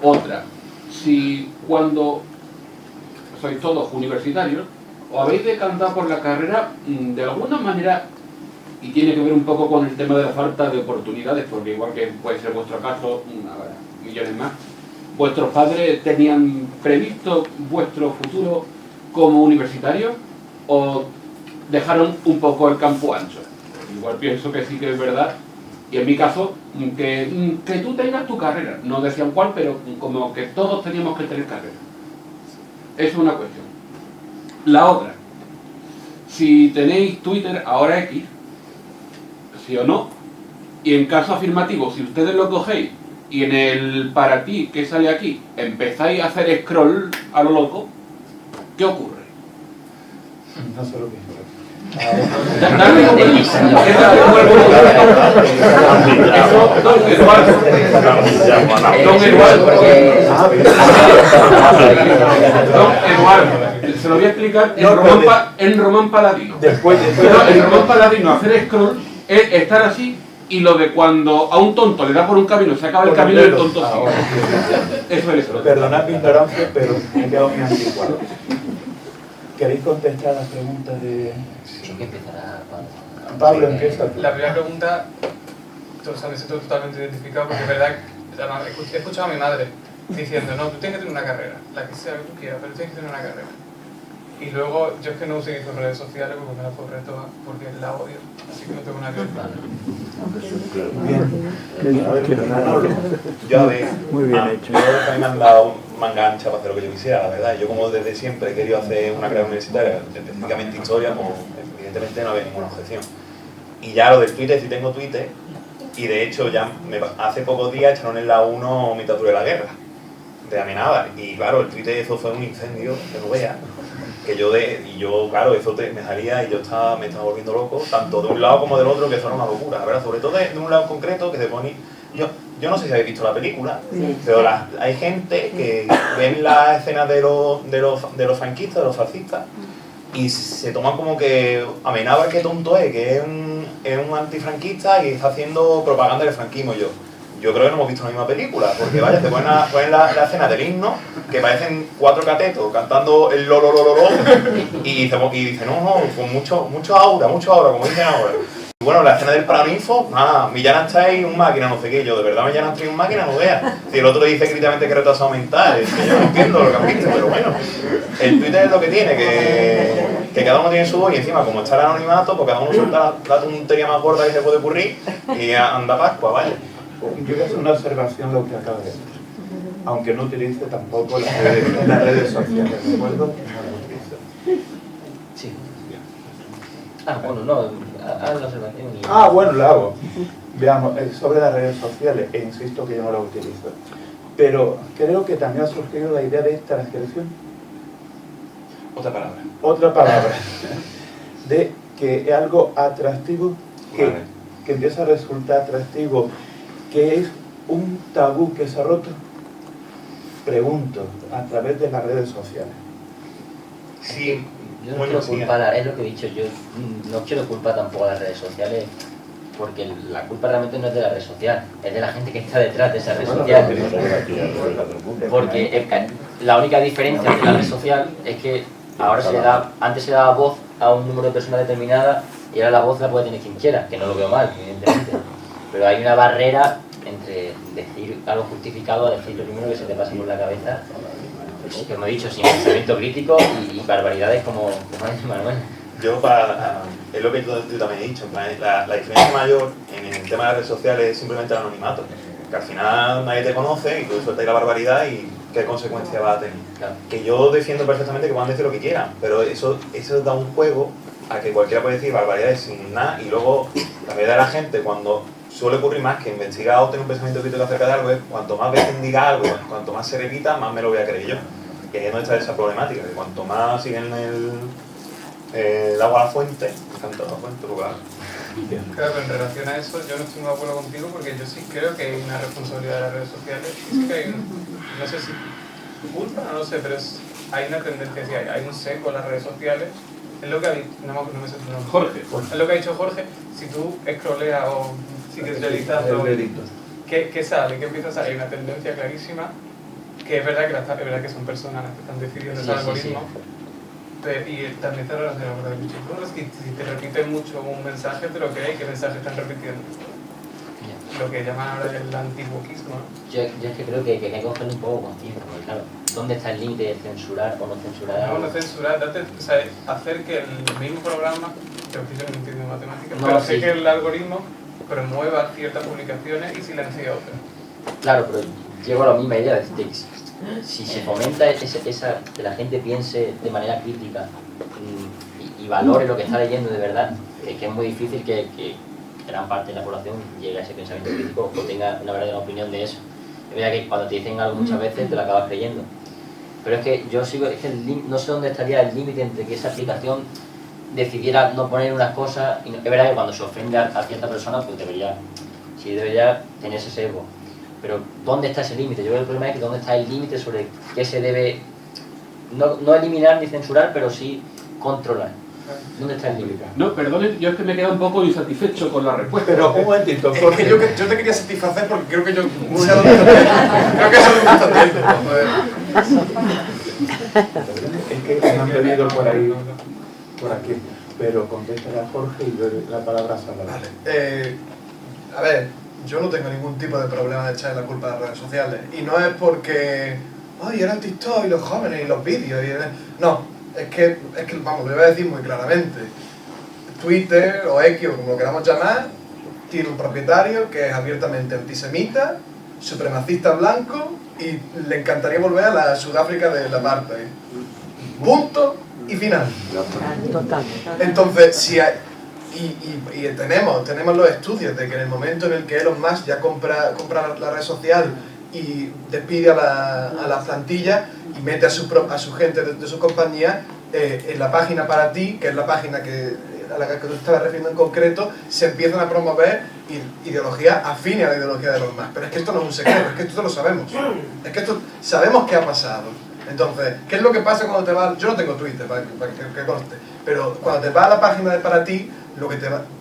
otra. Si cuando... O sois todos universitarios, os habéis decantado por la carrera de alguna manera, y tiene que ver un poco con el tema de la falta de oportunidades, porque igual que puede ser vuestro caso, millones más, vuestros padres tenían previsto vuestro futuro como universitarios o dejaron un poco el campo ancho. Igual pienso que sí que es verdad, y en mi caso, que tú tengas tu carrera, no decían cuál, pero como que todos teníamos que tener carrera. Es una cuestión. La otra, si tenéis Twitter, ahora X, sí o no, y en caso afirmativo, si ustedes lo cogéis y en el para ti que sale aquí empezáis a hacer scroll a lo loco, ¿qué ocurre? No sé lo que es. Darle como el eso, don Eduardo, se lo voy a explicar en Román Paladino. En Román Paladino hacer scroll es estar así, y lo de cuando a un tonto le da por un camino, se acaba el camino y el tonto sigue. Eso es scroll. Perdonad mi ignorancia, pero me he quedado muy anticuado. ¿Queréis contestar la pregunta de...? Creo que empezará Pablo, empieza. La primera pregunta, me siento totalmente identificado porque es verdad, además, he escuchado a mi madre diciendo, no, tú tienes que tener una carrera, la que sea que tú quieras, pero tienes que tener una carrera. Y luego, yo es que no utilizo redes sociales porque me las borré todas, porque la odio, así que no tengo nada que ver. Yo, a ver, muy bien hecho. Yo a mí me han dado manga ancha para hacer lo que yo quisiera, la verdad. Yo, como desde siempre he querido hacer una carrera universitaria, específicamente historia, pues evidentemente no había ninguna objeción. Y ya lo del Twitter, sí tengo Twitter, y de hecho ya hace pocos días echaron en la 1 mi Dictadura de la Guerra, de Amenábar. Y claro, el Twitter, eso fue un incendio que no veas. Que yo, claro, eso me salía y yo me estaba volviendo loco, tanto de un lado como del otro, que eso era una locura, ¿verdad? Sobre todo de un lado concreto que se pone... Yo no sé si habéis visto la película, pero hay gente que ven las escenas de los franquistas, de los fascistas, y se toman como que Amenábar, qué tonto es, que es un antifranquista y está haciendo propaganda del franquismo. Yo creo que no hemos visto la misma película, porque vaya, te ponen la escena del himno, que parecen 4 catetos cantando el lo, y dicen, no, con mucho aura, como dicen ahora. Y bueno, la escena del Paraninfo, Millán está ahí un máquina, no sé qué, yo de verdad Millán está ahí un máquina, no veas. Si el otro dice críticamente que retrasado mental, es que yo no entiendo lo que han visto, pero bueno. El Twitter es lo que tiene, que cada uno tiene su voz, y encima, como está el anonimato, pues cada uno suelta la tontería más gorda que se puede ocurrir, y anda Pascua, vaya. Yo voy a hacer una observación lo que acaba de decir, aunque no utilice tampoco las redes sociales, ¿de acuerdo? No las utilizo. Sí. Bueno, no, haz la observación y... Bueno, la hago. Veamos, sobre las redes sociales, e insisto que yo no las utilizo, pero creo que también ha surgido la idea de transgresión. Otra palabra. De que es algo atractivo, que empieza a resultar atractivo, que es un tabú que se ha roto. Pregunto, a través de las redes sociales. Sí, yo no quiero culpar, es lo que he dicho, yo no quiero culpar tampoco a las redes sociales, porque la culpa realmente no es de la red social, es de la gente que está detrás de esa red social. Porque la única diferencia de la red social es que ahora antes se daba voz a un número de personas determinada, y ahora la voz la puede tener quien quiera, que no lo veo mal, evidentemente. Pero hay una barrera entre decir algo justificado a decir lo primero que se te pasa por la cabeza, pues, como he dicho, sin pensamiento crítico y barbaridades como ha dicho Manuel. Yo, es lo que yo también he dicho, la diferencia mayor en el tema de las redes sociales es simplemente el anonimato, que al final nadie te conoce y tú sueltas la barbaridad y qué consecuencias va a tener. Claro. Que yo defiendo perfectamente que puedan decir lo que quieran, pero eso da un juego a que cualquiera puede decir barbaridades sin nada, y luego la mayoría de la gente, cuando suele ocurrir más que investigar o tener un pensamiento crítico acerca de algo, es cuanto más veces diga algo, cuanto más se repita, más me lo voy a creer yo. Que ahí es donde está esa problemática, que cuanto más siguen el agua a la fuente, canta la fuente, pues claro. Claro, pero en relación a eso, yo no estoy muy de acuerdo contigo, porque yo sí creo que hay una responsabilidad de las redes sociales, y sí que hay no sé si culpa, no sé, pero hay una tendencia, sí, hay un seco en las redes sociales. Es lo que ha dicho, no me sé tu nombre. Jorge. Es lo que ha dicho Jorge, si tú scrolleas o sigues realizando, ¿qué sale? ¿Qué empieza a salir? Hay una tendencia clarísima que es verdad que son personas las que están decidiendo ese algoritmo. Y también está relacionado con el bicho. Si te repiten mucho un mensaje, te lo crees, ¿qué mensaje están repitiendo? Lo que llaman ahora el antiwoquismo. Yo es que creo que hay que cogerlo un poco con tiempo, porque claro, ¿dónde está el límite de censurar o no censurar? No censurar, o sea, hacer que el mismo programa, pero que yo no entiendo matemáticas, no, pero hacer que el algoritmo promueva ciertas publicaciones y silencie otras. Claro, pero llego a la misma idea de que si se fomenta que la gente piense de manera crítica y valore lo que está leyendo de verdad, que es muy difícil que gran parte de la población llegue a ese pensamiento crítico o tenga una verdadera opinión de eso. Es verdad que cuando te dicen algo muchas veces te lo acabas creyendo. Pero es que yo sigo, no sé dónde estaría el límite entre que esa aplicación decidiera no poner unas cosas, y es verdad que cuando se ofende a cierta persona, pues debería tener ese sesgo. Pero ¿dónde está ese límite? Yo creo que el problema es que dónde está el límite sobre qué se debe, no eliminar ni censurar, pero sí controlar. ¿Dónde está el límite? No, perdone, yo es que me he quedado un poco insatisfecho con la respuesta. Pero un momentito, es que yo te quería satisfacer porque creo que yo sé dónde está el creo que eso es lo que está Es que me han pedido por ahí, por aquí, pero contéstale a Jorge y doy la palabra a Salvador. Vale. A ver, yo no tengo ningún tipo de problema de echarle la culpa a las redes sociales. Y no es porque, ay, era el TikTok y los jóvenes y los vídeos. No. Es que, vamos, lo voy a decir muy claramente. Twitter o X o como lo queramos llamar, tiene un propietario que es abiertamente antisemita, supremacista blanco y le encantaría volver a la Sudáfrica del apartheid. Punto y final. Entonces, si hay, y tenemos los estudios de que en el momento en el que Elon Musk ya compra la red social y despide a las plantillas y mete a su gente de su compañía en la página para ti, que es la página a la que tú estabas refiriendo en concreto, se empiezan a promover ideologías afines a la ideología de los más. Pero es que esto no es un secreto, es que esto lo sabemos. Es que esto sabemos qué ha pasado. Entonces, ¿qué es lo que pasa cuando te vas? Yo no tengo Twitter, para que conste, pero cuando te vas a la página de para ti, lo que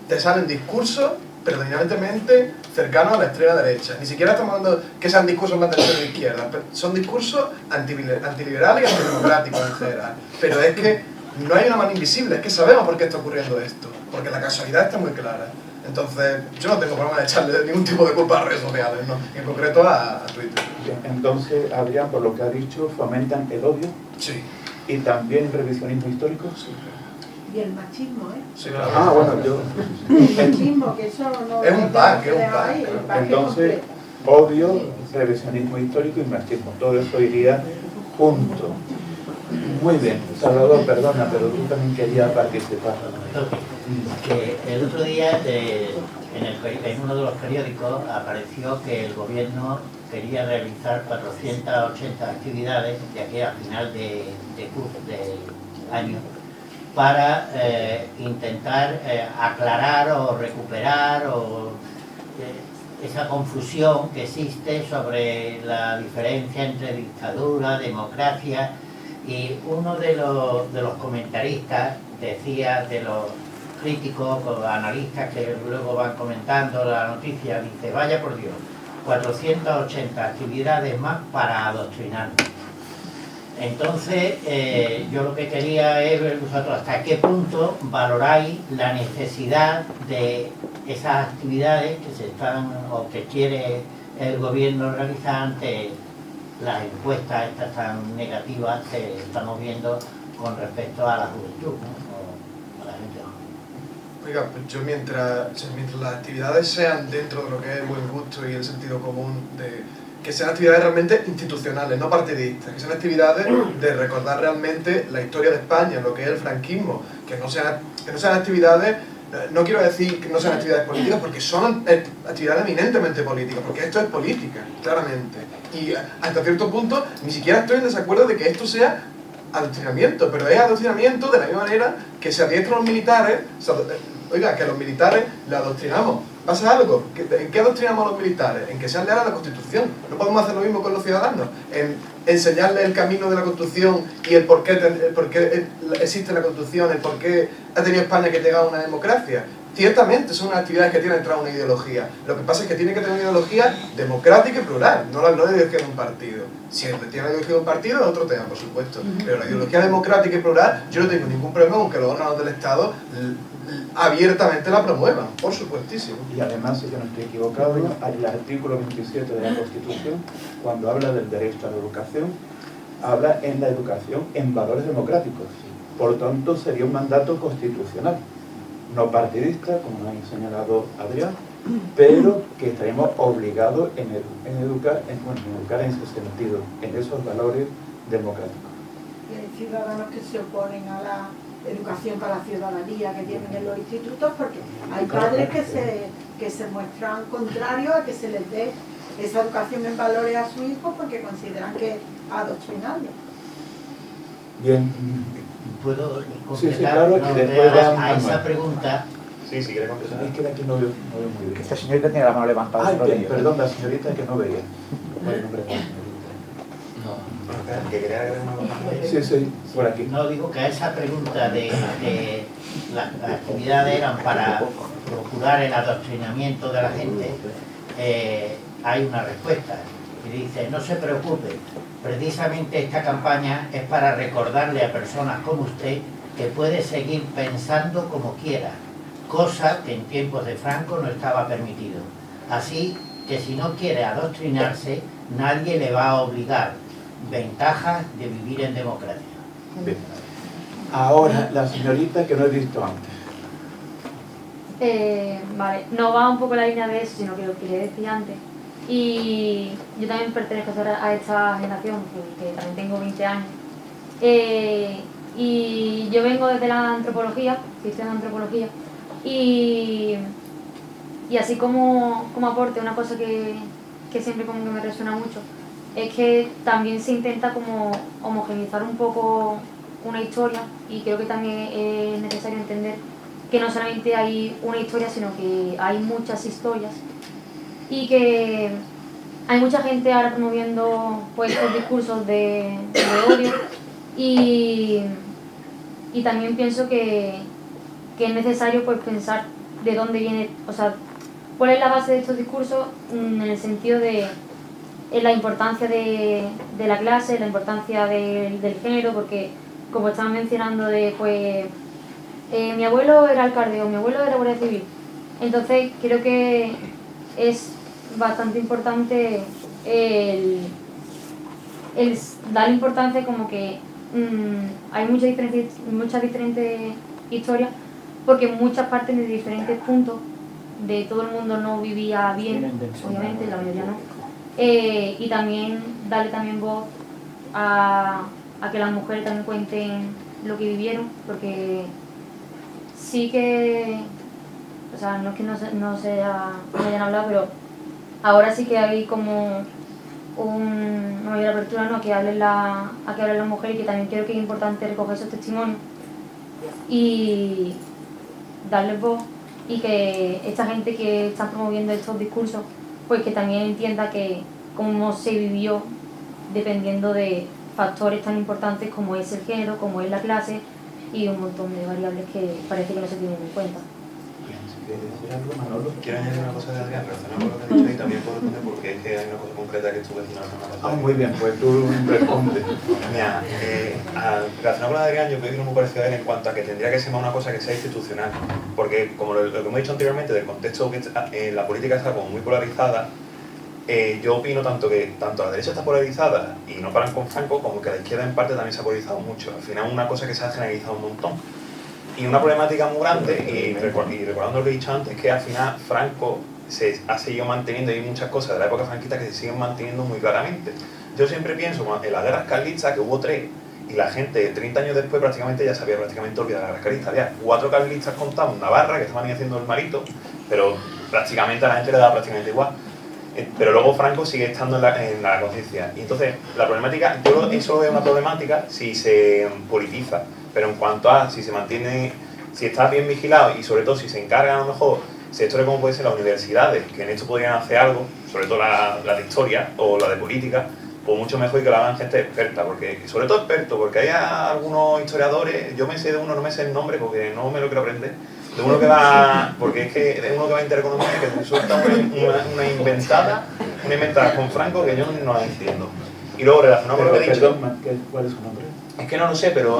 te salen discursos predominantemente cercanos a la extrema derecha. Ni siquiera estamos hablando que sean discursos más de extrema izquierda, pero son discursos antiliberales y antidemocráticos en general. Pero es que no hay una mano invisible, es que sabemos por qué está ocurriendo esto, porque la casualidad está muy clara. Entonces, yo no tengo problema de echarle ningún tipo de culpa a redes sociales, ¿no? En concreto a Twitter. Entonces, Adrián, por lo que ha dicho, fomentan el odio. Sí. Y también el revisionismo histórico. Sí. Y el machismo, ¿eh? Sí, claro. Ah, bueno, yo... El machismo, que eso no... Es un pack, es un pack. Entonces, odio, revisionismo histórico y machismo. Todo eso iría junto. Muy bien. Salvador, perdona, pero tú también querías participar. Que el otro día en uno de los periódicos apareció que el gobierno quería realizar 480 actividades de aquí a final de año para intentar aclarar o recuperar esa confusión que existe sobre la diferencia entre dictadura, democracia. Y uno de los comentaristas decía, de los críticos o analistas que luego van comentando la noticia, dice, vaya por Dios, 480 actividades más para adoctrinarnos. Entonces, yo lo que quería es ver vosotros hasta qué punto valoráis la necesidad de esas actividades que se están o que quiere el gobierno realizar ante las encuestas estas tan negativas que estamos viendo con respecto a la juventud, ¿no? O a la gente joven. Oiga, pues yo mientras las actividades sean dentro de lo que es el buen gusto y el sentido común, que sean actividades realmente institucionales, no partidistas, que sean actividades de recordar realmente la historia de España, lo que es el franquismo, que no sean actividades, no quiero decir que no sean actividades políticas, porque son actividades eminentemente políticas, porque esto es política, claramente. Y hasta cierto punto ni siquiera estoy en desacuerdo de que esto sea adoctrinamiento, pero es adoctrinamiento de la misma manera que se adiestran los militares. Oiga, que a los militares le adoctrinamos. ¿Pasa algo? ¿En qué adoctrinamos a los militares? En que sean leales a la Constitución. ¿No podemos hacer lo mismo con los ciudadanos? En enseñarles el camino de la Constitución y el por qué existe la Constitución, el por qué ha tenido España que llegar a una democracia. Ciertamente son unas actividades que tienen detrás una ideología. Lo que pasa es que tiene que tener una ideología democrática y plural, no la ideología de un partido. Si tiene la ideología de un partido es otro tema, por supuesto. Pero la ideología democrática y plural, yo no tengo ningún problema con que los órganos del Estado abiertamente la promuevan, por supuestísimo. Y además, si yo no estoy equivocado, el artículo 27 de la Constitución, cuando habla del derecho a la educación, habla en la educación en valores democráticos. Por lo tanto, sería un mandato constitucional, no partidista, como ha señalado Adrián, pero que estaríamos obligados en educar en ese sentido, en esos valores democráticos. Y hay ciudadanos que se oponen a la educación para la ciudadanía que tienen en los institutos, porque hay padres que se muestran contrarios a que se les dé esa educación en valores a su hijo porque consideran que es adoctrinarlo. Bien. ¿Puedo Sí, completar? claro, No, que después a esa pregunta. Sí, si quieres contestar. Es que de aquí no veo muy bien. Esta señorita tiene la mano levantada. Ay, perdón, la señorita que no veía. ¿Cuál es el nombre de la señorita? Que quería agregar una cosa. Sí, sí, por aquí. No, digo que a esa pregunta de las actividades eran para procurar el adoctrinamiento de la gente, hay una respuesta. Y dice, no se preocupe, precisamente esta campaña es para recordarle a personas como usted que puede seguir pensando como quiera, cosa que en tiempos de Franco no estaba permitido. Así que si no quiere adoctrinarse, nadie le va a obligar. Ventajas de vivir en democracia. Bien. Ahora, la señorita que no he visto antes. Vale, no va un poco la línea de eso, sino que lo que le decía antes. Y yo también pertenezco a esta generación, porque también tengo 20 años. Y yo vengo desde la antropología, estoy estudiando antropología, y así como aporte, una cosa que siempre como que me resuena mucho, es que también se intenta como homogeneizar un poco una historia, y creo que también es necesario entender que no solamente hay una historia, sino que hay muchas historias, y que hay mucha gente ahora promoviendo pues estos discursos de odio, y también pienso que es necesario pues pensar de dónde viene, o sea, cuál es la base de estos discursos, en el sentido de la importancia de la clase, la importancia del género, porque como estaban mencionando mi abuelo era alcalde o mi abuelo era guardia civil, entonces creo que es bastante importante el dar importancia, como que hay muchas diferentes historias, porque muchas partes de diferentes puntos, de todo el mundo no vivía bien, obviamente la mayoría no. Y también darle también voz a que las mujeres también cuenten lo que vivieron, porque sí que, o sea, no es que no hayan hablado, pero ahora sí que hay como una mayor apertura, ¿no? a que hablen las mujeres, y que también creo que es importante recoger esos testimonios y darles voz, y que esta gente que está promoviendo estos discursos pues que también entienda que cómo se vivió dependiendo de factores tan importantes como es el género, como es la clase y un montón de variables que parece que no se tienen en cuenta. Quiero añadir una cosa de Adrián relacionada con lo que has dicho, y también puedo responder porque es que hay una cosa concreta que estuve diciendo la semana pasada. Muy bien, pues tú respondes. Mira, relacionado con la de Adrián, yo creo que no me parecido a él en cuanto a que tendría que ser más una cosa que sea institucional, porque como lo que hemos dicho anteriormente, del contexto que la política está como muy polarizada, yo opino tanto que tanto la derecha está polarizada y no paran con Franco, como que la izquierda en parte también se ha polarizado mucho. Al final es una cosa que se ha generalizado un montón. Y una problemática muy grande, y recordando lo que he dicho antes, que al final Franco ha seguido manteniendo, y hay muchas cosas de la época franquista que se siguen manteniendo muy claramente. Yo siempre pienso en las guerras carlistas, que hubo 3, y la gente 30 años después prácticamente ya se había olvidado de las guerras carlistas. Había 4 carlistas contados en Navarra que estaban haciendo el marito, pero prácticamente a la gente le daba prácticamente igual. Pero luego Franco sigue estando en la conciencia. Y entonces, la problemática, eso es una problemática si se politiza, pero en cuanto a si se mantiene, si está bien vigilado y sobre todo si se encargan a lo mejor sectores como pueden ser las universidades, que en esto podrían hacer algo, sobre todo la de historia o la de política, pues mucho mejor, y que lo hagan gente experta, porque sobre todo experto, porque hay algunos historiadores, yo me sé de uno, no me sé el nombre porque no me lo quiero aprender, De uno que va, porque es que de uno que va a Intereconomía que resulta una inventada con Franco que yo no la entiendo. Y luego relacionado con lo que he dicho... ¿Cuál es su nombre? Es que no lo sé, pero...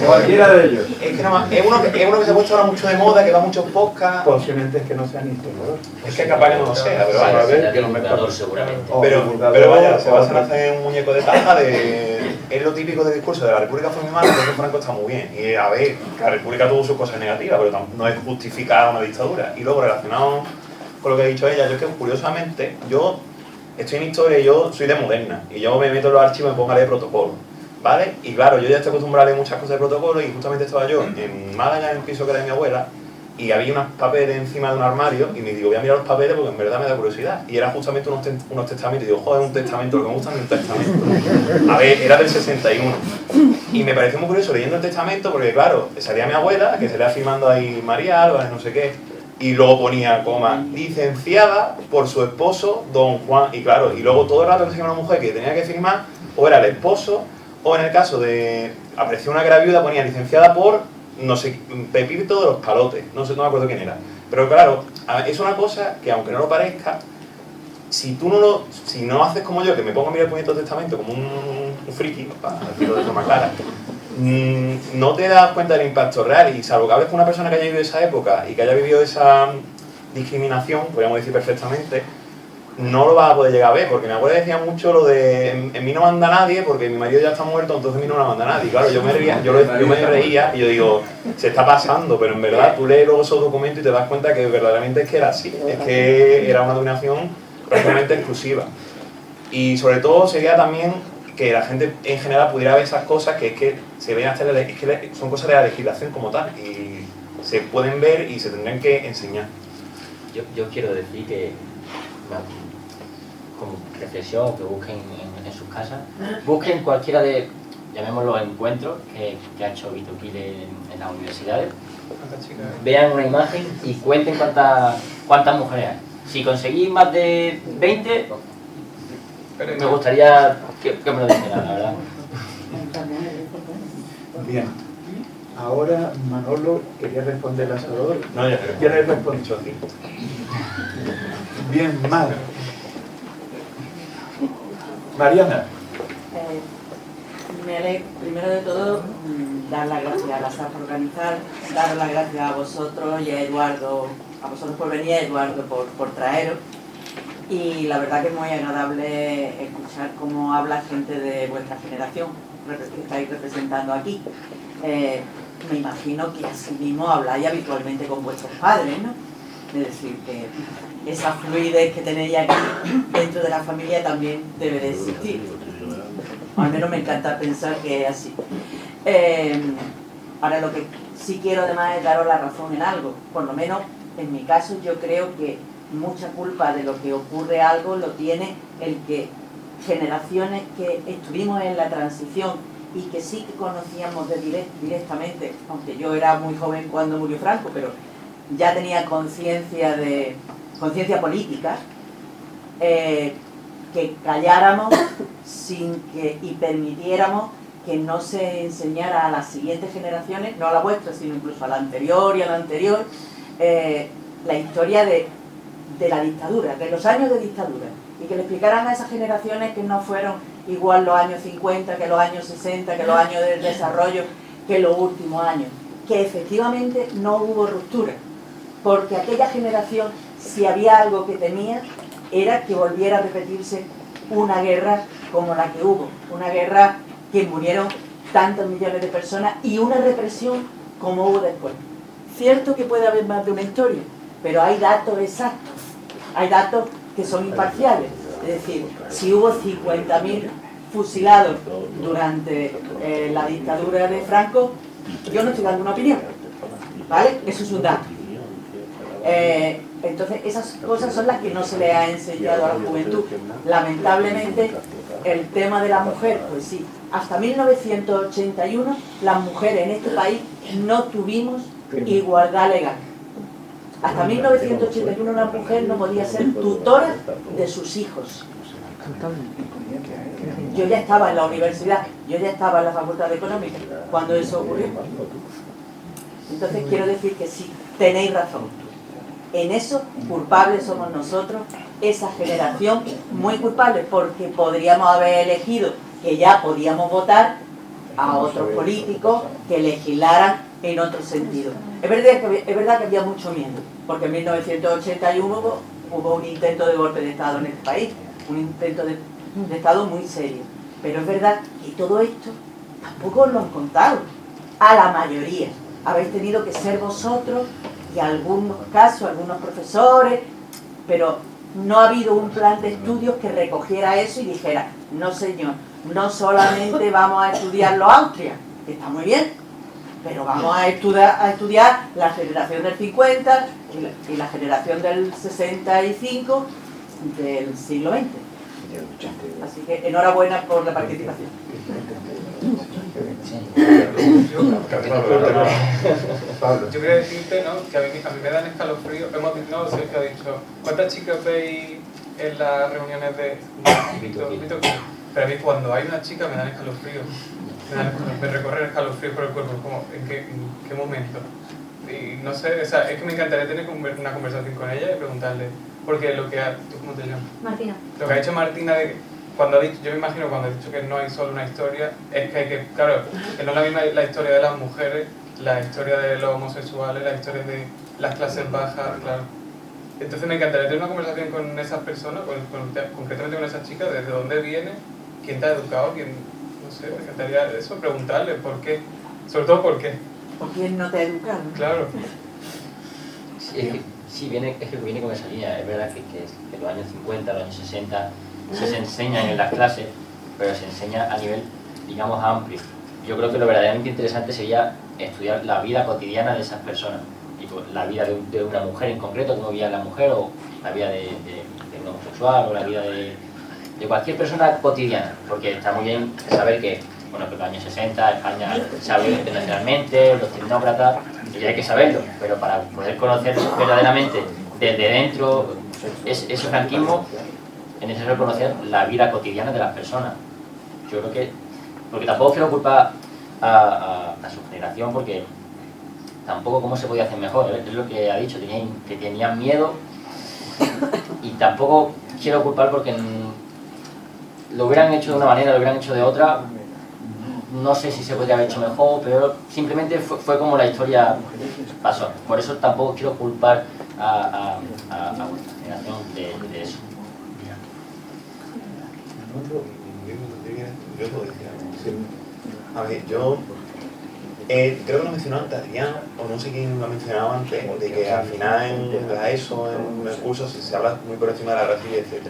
Cualquiera de ellos. Es que es uno que se ha puesto ahora mucho de moda, que va a muchos podcasts... Posiblemente es que no sea ni historiador. Es que capaz que no lo sea, pero vaya. A ver, que divulgador seguramente. Pero vaya, se basa en hacer un muñeco de paja de... Es lo típico del discurso de la República fue mi madre, porque Franco está muy bien. Y a ver, que la República tuvo sus cosas negativas, pero no es justificar una dictadura. Y luego, relacionado con lo que ha dicho ella, yo es que curiosamente, yo estoy en historia y yo soy de moderna. Y yo me meto en los archivos y me pongo a leer protocolos, ¿vale? Y claro, yo ya estoy acostumbrado a leer muchas cosas de protocolo y justamente estaba yo en Málaga, en el piso que era de mi abuela, y había unos papeles encima de un armario y me digo, voy a mirar los papeles porque en verdad me da curiosidad. Y era justamente unos testamentos. Y digo, joder, un testamento, lo que me gusta es un testamento. A ver, era del 61. Y me pareció muy curioso leyendo el testamento porque, claro, salía mi abuela, que salía firmando ahí María Álvarez, no sé qué, y luego ponía, coma, licenciada por su esposo, don Juan. Y claro, y luego todo el rato que se una mujer que tenía que firmar, o era el esposo, o en el caso de, apareció una que era viuda, ponía licenciada por... no sé, Pepito de los Palotes, no sé, no me acuerdo quién era. Pero claro, es una cosa que aunque no lo parezca, si no haces como yo, que me pongo a mirar el puñetito testamento como un friki, para decirlo de forma clara, no te das cuenta del impacto real, y salvo que hables con una persona que haya vivido esa época y que haya vivido esa discriminación, podríamos decir perfectamente, no lo vas a poder llegar a ver, porque mi abuela decía mucho lo de en mí no manda nadie porque mi marido ya está muerto, entonces en mí no la manda nadie. Claro, yo me reía y yo digo, se está pasando, pero en verdad tú lees luego esos documentos y te das cuenta que verdaderamente es que era así, es que era una dominación prácticamente exclusiva. Y sobre todo sería también que la gente en general pudiera ver esas cosas que es que se ven hasta es que son cosas de la legislación como tal y se pueden ver y se tendrían que enseñar. Yo quiero decir que como reflexión, que busquen en sus casas, busquen cualquiera de, llamémoslo, encuentros que ha hecho Vito Quile en las universidades, vean una imagen y cuenten cuántas mujeres hay. Si conseguís más de 20, me gustaría que me lo dijeran, la verdad. Bien. Ahora Manolo quería responder a Salvador. No, ya le he respondido a ti. Bien, Mar. Mariana. Primero de todo, dar las gracias a la SAP por organizar, dar las gracias a vosotros y a Eduardo, a vosotros por venir, a Eduardo por traeros. Y la verdad que es muy agradable escuchar cómo habla gente de vuestra generación que estáis representando aquí. Me imagino que así mismo habláis habitualmente con vuestros padres, ¿no? Es decir, que esa fluidez que tenéis aquí dentro de la familia también debe de existir. Al menos me encanta pensar que es así. Ahora lo que sí quiero además es daros la razón en algo. Por lo menos en mi caso yo creo que mucha culpa de lo que ocurre algo lo tiene el que generaciones que estuvimos en la transición y que sí que conocíamos directamente, aunque yo era muy joven cuando murió Franco, pero ya tenía conciencia política, que calláramos y permitiéramos que no se enseñara a las siguientes generaciones, no a la vuestra, sino incluso a la anterior y a la anterior, la historia de la dictadura, de los años de dictadura, y que le explicaran a esas generaciones que no fueron igual los años 50, que los años 60, que los años del desarrollo, que los últimos años, que efectivamente no hubo ruptura, porque aquella generación, si había algo que temía, era que volviera a repetirse una guerra como la que hubo, una guerra que murieron tantos millones de personas y una represión como hubo después. Cierto que puede haber más de una historia, pero hay datos exactos, hay datos que son imparciales. Es decir, si hubo 50.000 fusilados durante la dictadura de Franco, yo no estoy dando una opinión, ¿vale? Eso es un dato. Entonces esas cosas son las que no se le ha enseñado a la juventud. Lamentablemente el tema de la mujer, pues sí, hasta 1981 las mujeres en este país no tuvimos igualdad legal. Hasta 1981 una mujer no podía ser tutora de sus hijos. Yo ya estaba en la universidad, yo ya estaba en la Facultad de Económica cuando eso ocurrió. Entonces quiero decir que sí, tenéis razón. En eso culpables somos nosotros, esa generación muy culpable, porque podríamos haber elegido que ya podíamos votar a otros políticos que legislaran en otro sentido. Es verdad que había mucho miedo, porque en 1981 hubo un intento de golpe de Estado en este país, un intento de Estado muy serio. Pero es verdad que todo esto tampoco os lo han contado a la mayoría. Habéis tenido que ser vosotros y algunos casos, algunos profesores, pero no ha habido un plan de estudios que recogiera eso y dijera, no señor, no solamente vamos a estudiar los Austria, que está muy bien, pero vamos a estudiar la generación del 50 y la generación del 65 del siglo XX. Así que enhorabuena por la participación. Yo quería decirte, ¿no?, que a mí me dan escalofríos. No, Sergio ha dicho, ¿cuántas chicas veis en las reuniones de Vito? Pero a mí cuando hay una chica me dan escalofríos. Me recorren escalofríos por el cuerpo, como, ¿en qué momento? Y no sé, o sea, es que me encantaría tener una conversación con ella y preguntarle, porque lo que ¿tú cómo te llamas? Martina. Lo que ha dicho Martina, cuando ha dicho, yo me imagino cuando ha dicho que no hay solo una historia, es que hay que, claro, que no es la misma la historia de las mujeres, la historia de los homosexuales, la historia de las clases bajas, claro. Entonces me encantaría tener una conversación con esas personas, concretamente con esas chicas, desde dónde viene, quién te ha educado, no sé, me encantaría eso, preguntarle por qué, sobre todo por qué. ¿O quién no te ha educado? Claro. Sí, viene con esa línea. Es verdad que en los años 50, los años 60 se enseña en las clases, pero se enseña a nivel, digamos, amplio. Yo creo que lo verdaderamente interesante sería estudiar la vida cotidiana de esas personas, tipo, la vida de una mujer en concreto, cómo vivía la mujer, o la vida de un homosexual, o la vida de cualquier persona cotidiana, porque está muy bien saber que, bueno, que en los años 60 España se abrió internacionalmente, los tecnócratas, y hay que saberlo, pero para poder conocer verdaderamente desde dentro ese franquismo es necesario conocer la vida cotidiana de las personas. Yo creo que, porque tampoco quiero culpar a su generación, porque tampoco cómo se podía hacer mejor, es lo que ha dicho, que tenían miedo, y tampoco quiero culpar porque lo hubieran hecho de una manera, lo hubieran hecho de otra. No sé si se podría haber hecho mejor, pero simplemente fue como la historia pasó. Por eso tampoco quiero culpar a vuestra generación de eso. A ver, yo creo que lo mencionó antes Adrián, o no sé quién lo ha mencionado antes, de que al final en la ESO, en el curso, se habla muy por encima de la Gracia, etc.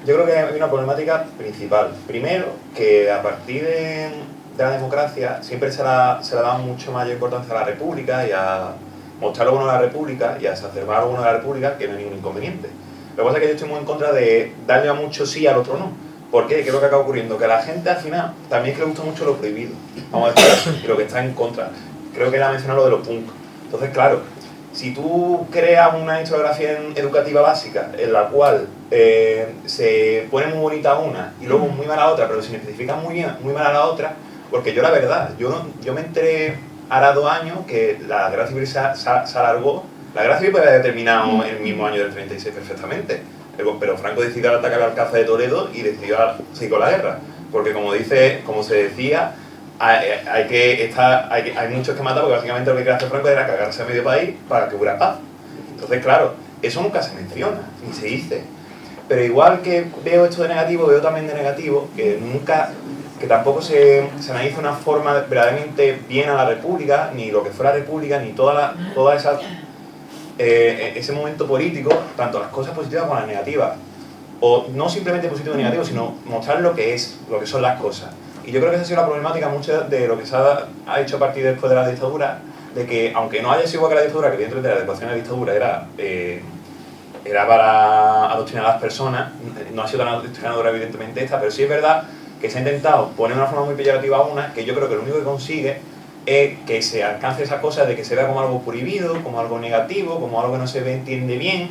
Yo creo que hay una problemática principal. Primero, que a partir de la democracia siempre se le da mucho mayor importancia a la República y a mostrar lo bueno de la República y a exacerbar lo bueno de la República, que no hay ningún inconveniente. Lo que pasa es que yo estoy muy en contra de darle a mucho sí al otro no. ¿Por qué? ¿Qué es lo que acaba ocurriendo? Que a la gente al final también es que le gusta mucho lo prohibido. Vamos a decir, y lo que está en contra. Creo que era mencionar lo de los punk. Entonces, claro, si tú creas una historiografía educativa básica en la cual se pone muy bonita una y luego muy mala otra, pero sin especificar muy mala la otra, porque yo la verdad, yo me enteré hará 2 años que la guerra civil se alargó. La guerra civil puede haber terminado el mismo año del 36 perfectamente, pero Franco decidió atacar el Alcázar de Toledo y decidió seguir con la guerra, porque como se decía, hay muchos que matar, porque básicamente lo que quería hacer Franco era cagarse a medio país para que hubiera paz. Entonces, claro, eso nunca se menciona, ni se dice. Pero igual que veo esto de negativo, veo también de negativo que tampoco se analiza una forma verdaderamente bien a la República, ni lo que fue la República, ni toda ese momento político, tanto las cosas positivas como las negativas. O no simplemente positivo y negativo, sino mostrar lo que son las cosas. Y yo creo que esa ha sido la problemática mucho de lo que se ha hecho a partir después de la dictadura, de que aunque no haya sido igual que la dictadura, que evidentemente la adecuación a la dictadura era para adoctrinar a las personas, no ha sido tan adoctrinadora evidentemente esta, pero sí es verdad que se ha intentado poner una forma muy peyorativa a una, que yo creo que lo único que consigue es que se alcance esa cosa de que se vea como algo prohibido, como algo negativo, como algo que no se entiende bien,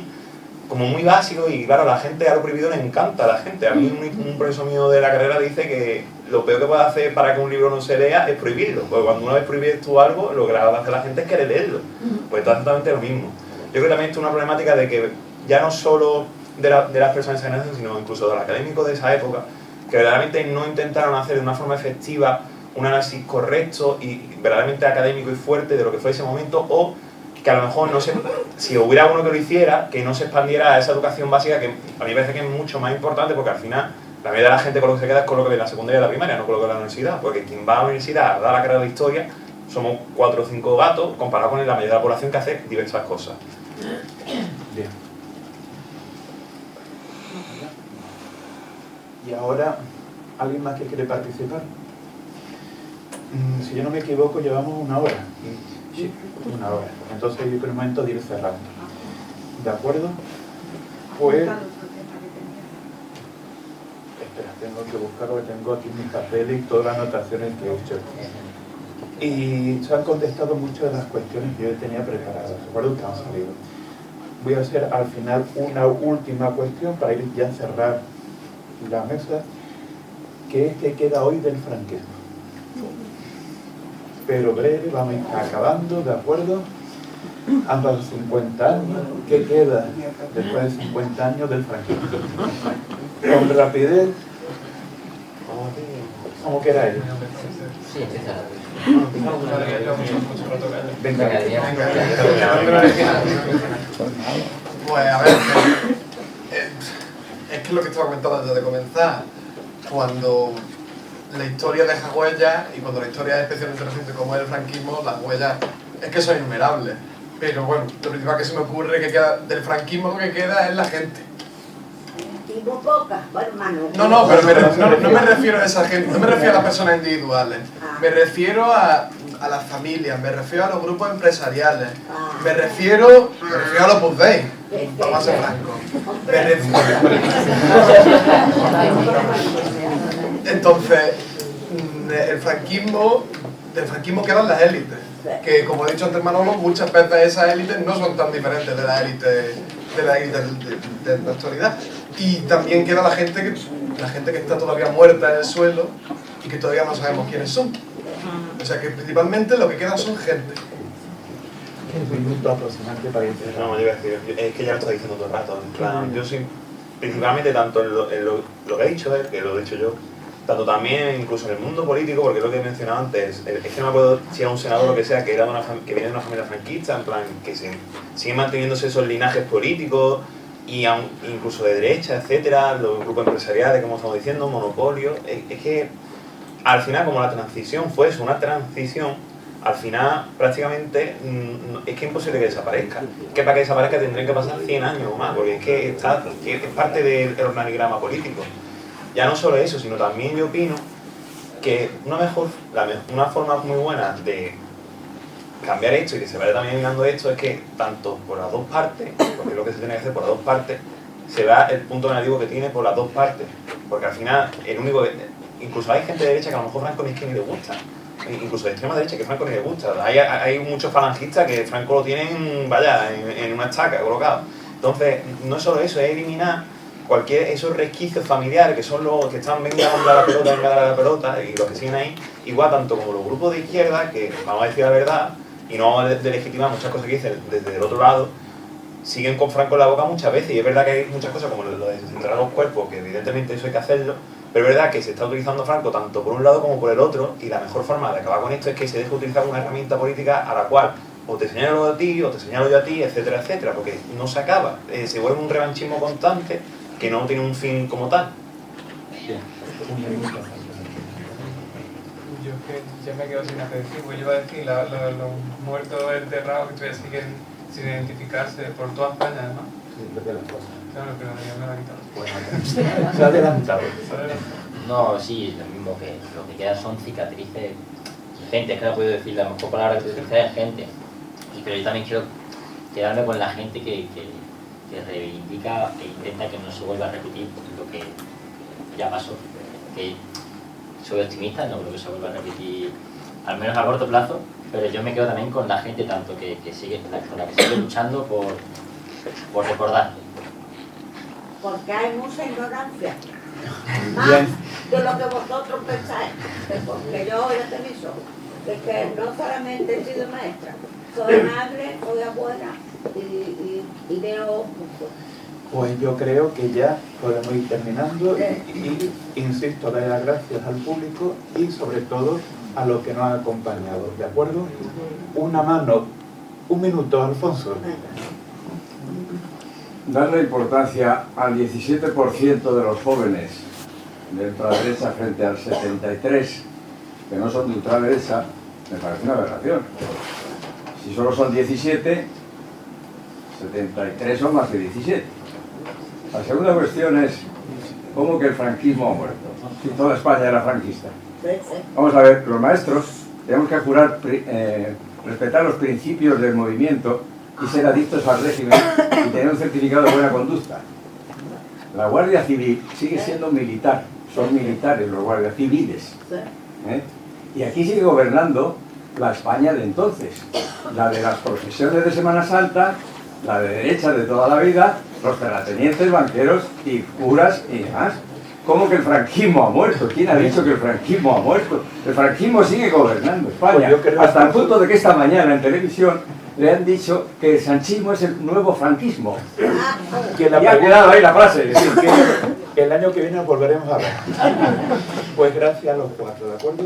como muy básico y claro, la gente a lo prohibido le encanta a la gente. A mí un profesor mío de la carrera dice que lo peor que puedes hacer para que un libro no se lea es prohibirlo, porque cuando una vez prohíbes tú algo, lo que va a hacer la gente es querer leerlo. Pues es exactamente lo mismo. Yo creo que también esto es una problemática de que ya no solo de las personas de esa generación, sino incluso de los académicos de esa época, que verdaderamente no intentaron hacer de una forma efectiva un análisis correcto y verdaderamente académico y fuerte de lo que fue ese momento, o que a lo mejor no se, si hubiera uno que lo hiciera, que no se expandiera a esa educación básica, que a mí me parece que es mucho más importante, porque al final la mayoría de la gente con lo que se queda es con lo que ve en la secundaria y la primaria, no con lo que ve en la universidad, porque quien va a la universidad a dar la carrera de historia somos 4 o 5 gatos comparado con la mayoría de la población que hace diversas cosas. Bien. Y ahora, ¿alguien más que quiere participar? Si yo no me equivoco, llevamos 1 hora. Sí, 1 hora. Entonces yo creo el momento de ir cerrando. ¿De acuerdo? Pues... Espera, tengo que buscar lo que tengo aquí en mis papeles y todas las anotaciones que he hecho. Y se han contestado muchas de las cuestiones que yo tenía preparadas. ¿Recuerdo que han salido? Voy a hacer al final una última cuestión para ir ya a cerrar la mesa, que es que queda hoy del franquismo. Pero breve, vamos a ir acabando, ¿de acuerdo? Han pasado 50 años, ¿qué queda después de 50 años del franquismo? Con rapidez, ¿cómo que era él? Sí, venga. Pues a ver, es que lo que estaba comentando antes de comenzar, cuando la historia deja huellas, y cuando la historia es especialmente reciente como es el franquismo, las huellas es que son innumerables. Pero bueno, lo principal que se me ocurre que queda del franquismo, lo que queda es la gente. Tengo pocas, hermano. No, pero no me refiero a esa gente, no me refiero a las personas individuales, me refiero a las familias, me refiero a los grupos empresariales, me refiero a los Puzzey, vamos a ser francos. Entonces, del franquismo quedan las élites, que como he dicho antes Manolo, muchas veces esas élites no son tan diferentes de las élites de la actualidad. Y también queda la gente que está todavía muerta en el suelo y que todavía no sabemos quiénes son. O sea que principalmente lo que queda son gente. Un minuto aproximadamente para ir. No, yo iba a decir, es que ya lo está diciendo todo el rato. En plan, yo soy principalmente tanto en lo que ha dicho él, que lo he dicho yo, tanto también incluso en el mundo político, porque es lo que he mencionado antes, es que no me acuerdo si era un senador o lo que sea, que viene de una familia franquista, en plan, que sigue manteniéndose esos linajes políticos, y incluso de derecha, etcétera, los grupos empresariales, como estamos diciendo, monopolios. Es que al final, como la transición fue eso, una transición, al final prácticamente es que es imposible que desaparezca. Que para que desaparezca tendrían que pasar 100 años o más, porque es que es parte del organigrama político. Ya no solo eso, sino también yo opino que una forma muy buena de cambiar esto y que se vaya también eliminando esto es que tanto por las dos partes, porque es lo que se tiene que hacer por las dos partes, se vea el punto negativo que tiene por las dos partes, porque al final el único incluso hay gente de derecha que a lo mejor Franco ni es que ni le gusta, incluso de extrema derecha que Franco ni le gusta, hay muchos falangistas que Franco lo tienen, vaya, en una estaca colocado. Entonces no es solo eso, es eliminar esos resquicios familiares que son los que están venga a la pelota y los que siguen ahí, igual tanto como los grupos de izquierda que, vamos a decir la verdad, y no vamos a delegitimar muchas cosas que dicen desde el otro lado, siguen con Franco en la boca muchas veces, y es verdad que hay muchas cosas como lo de centrar los cuerpos, que evidentemente eso hay que hacerlo, pero es verdad que se está utilizando Franco tanto por un lado como por el otro, y la mejor forma de acabar con esto es que se deje utilizar una herramienta política a la cual o te señalo a ti, o te señalo yo a ti, etcétera, etcétera, porque no se acaba, se vuelve un revanchismo constante que no tiene un fin como tal. Yo que ya me quedo sin hacer decir, pues yo iba a decir, los muertos enterrados que todavía siguen sin identificarse por toda España, además. Sí, lo que las cosas. Claro, pero ya me lo ha quitado. Bueno, se ha adelantado. No, sí, lo mismo, que lo que queda son cicatrices. Gente, es que no puedo decir la mejor palabra que utiliza es gente. Pero yo también quiero quedarme con la gente que reivindica e intenta que no se vuelva a repetir lo que ya pasó. Que soy optimista, no creo que se vuelva a repetir, al menos a corto plazo, pero yo me quedo también con la gente tanto con la que sigue luchando por recordar porque hay mucha ignorancia. Más Bien. de lo que vosotros pensáis. Porque yo ya te aviso, de que no solamente he sido maestra, soy madre, soy abuela y veo mucho. Pues yo creo que ya podemos ir terminando y insisto, dar las gracias al público y sobre todo a los que nos han acompañado, ¿de acuerdo? Una mano, un minuto, Alfonso. Darle importancia al 17% de los jóvenes de ultraderecha frente al 73% que no son de ultraderecha, me parece una aberración. Si solo son 17, 73 son más que 17. La segunda cuestión es, ¿cómo que el franquismo ha muerto? Si toda España era franquista. Vamos a ver, los maestros tenemos que jurar respetar los principios del movimiento y ser adictos al régimen y tener un certificado de buena conducta. La Guardia Civil sigue siendo militar, son militares los guardias civiles. Y aquí sigue gobernando la España de entonces, la de las procesiones de Semana Santa, la de derecha de toda la vida, los terratenientes, banqueros y curas y demás. ¿Cómo que el franquismo ha muerto? ¿Quién ha dicho que el franquismo ha muerto? El franquismo sigue gobernando España, hasta el punto de que esta mañana en televisión le han dicho que el sanchismo es el nuevo franquismo. Que la y ha quedado ahí la frase. Que el año que viene nos volveremos a ver. Pues gracias a los cuatro, ¿de acuerdo?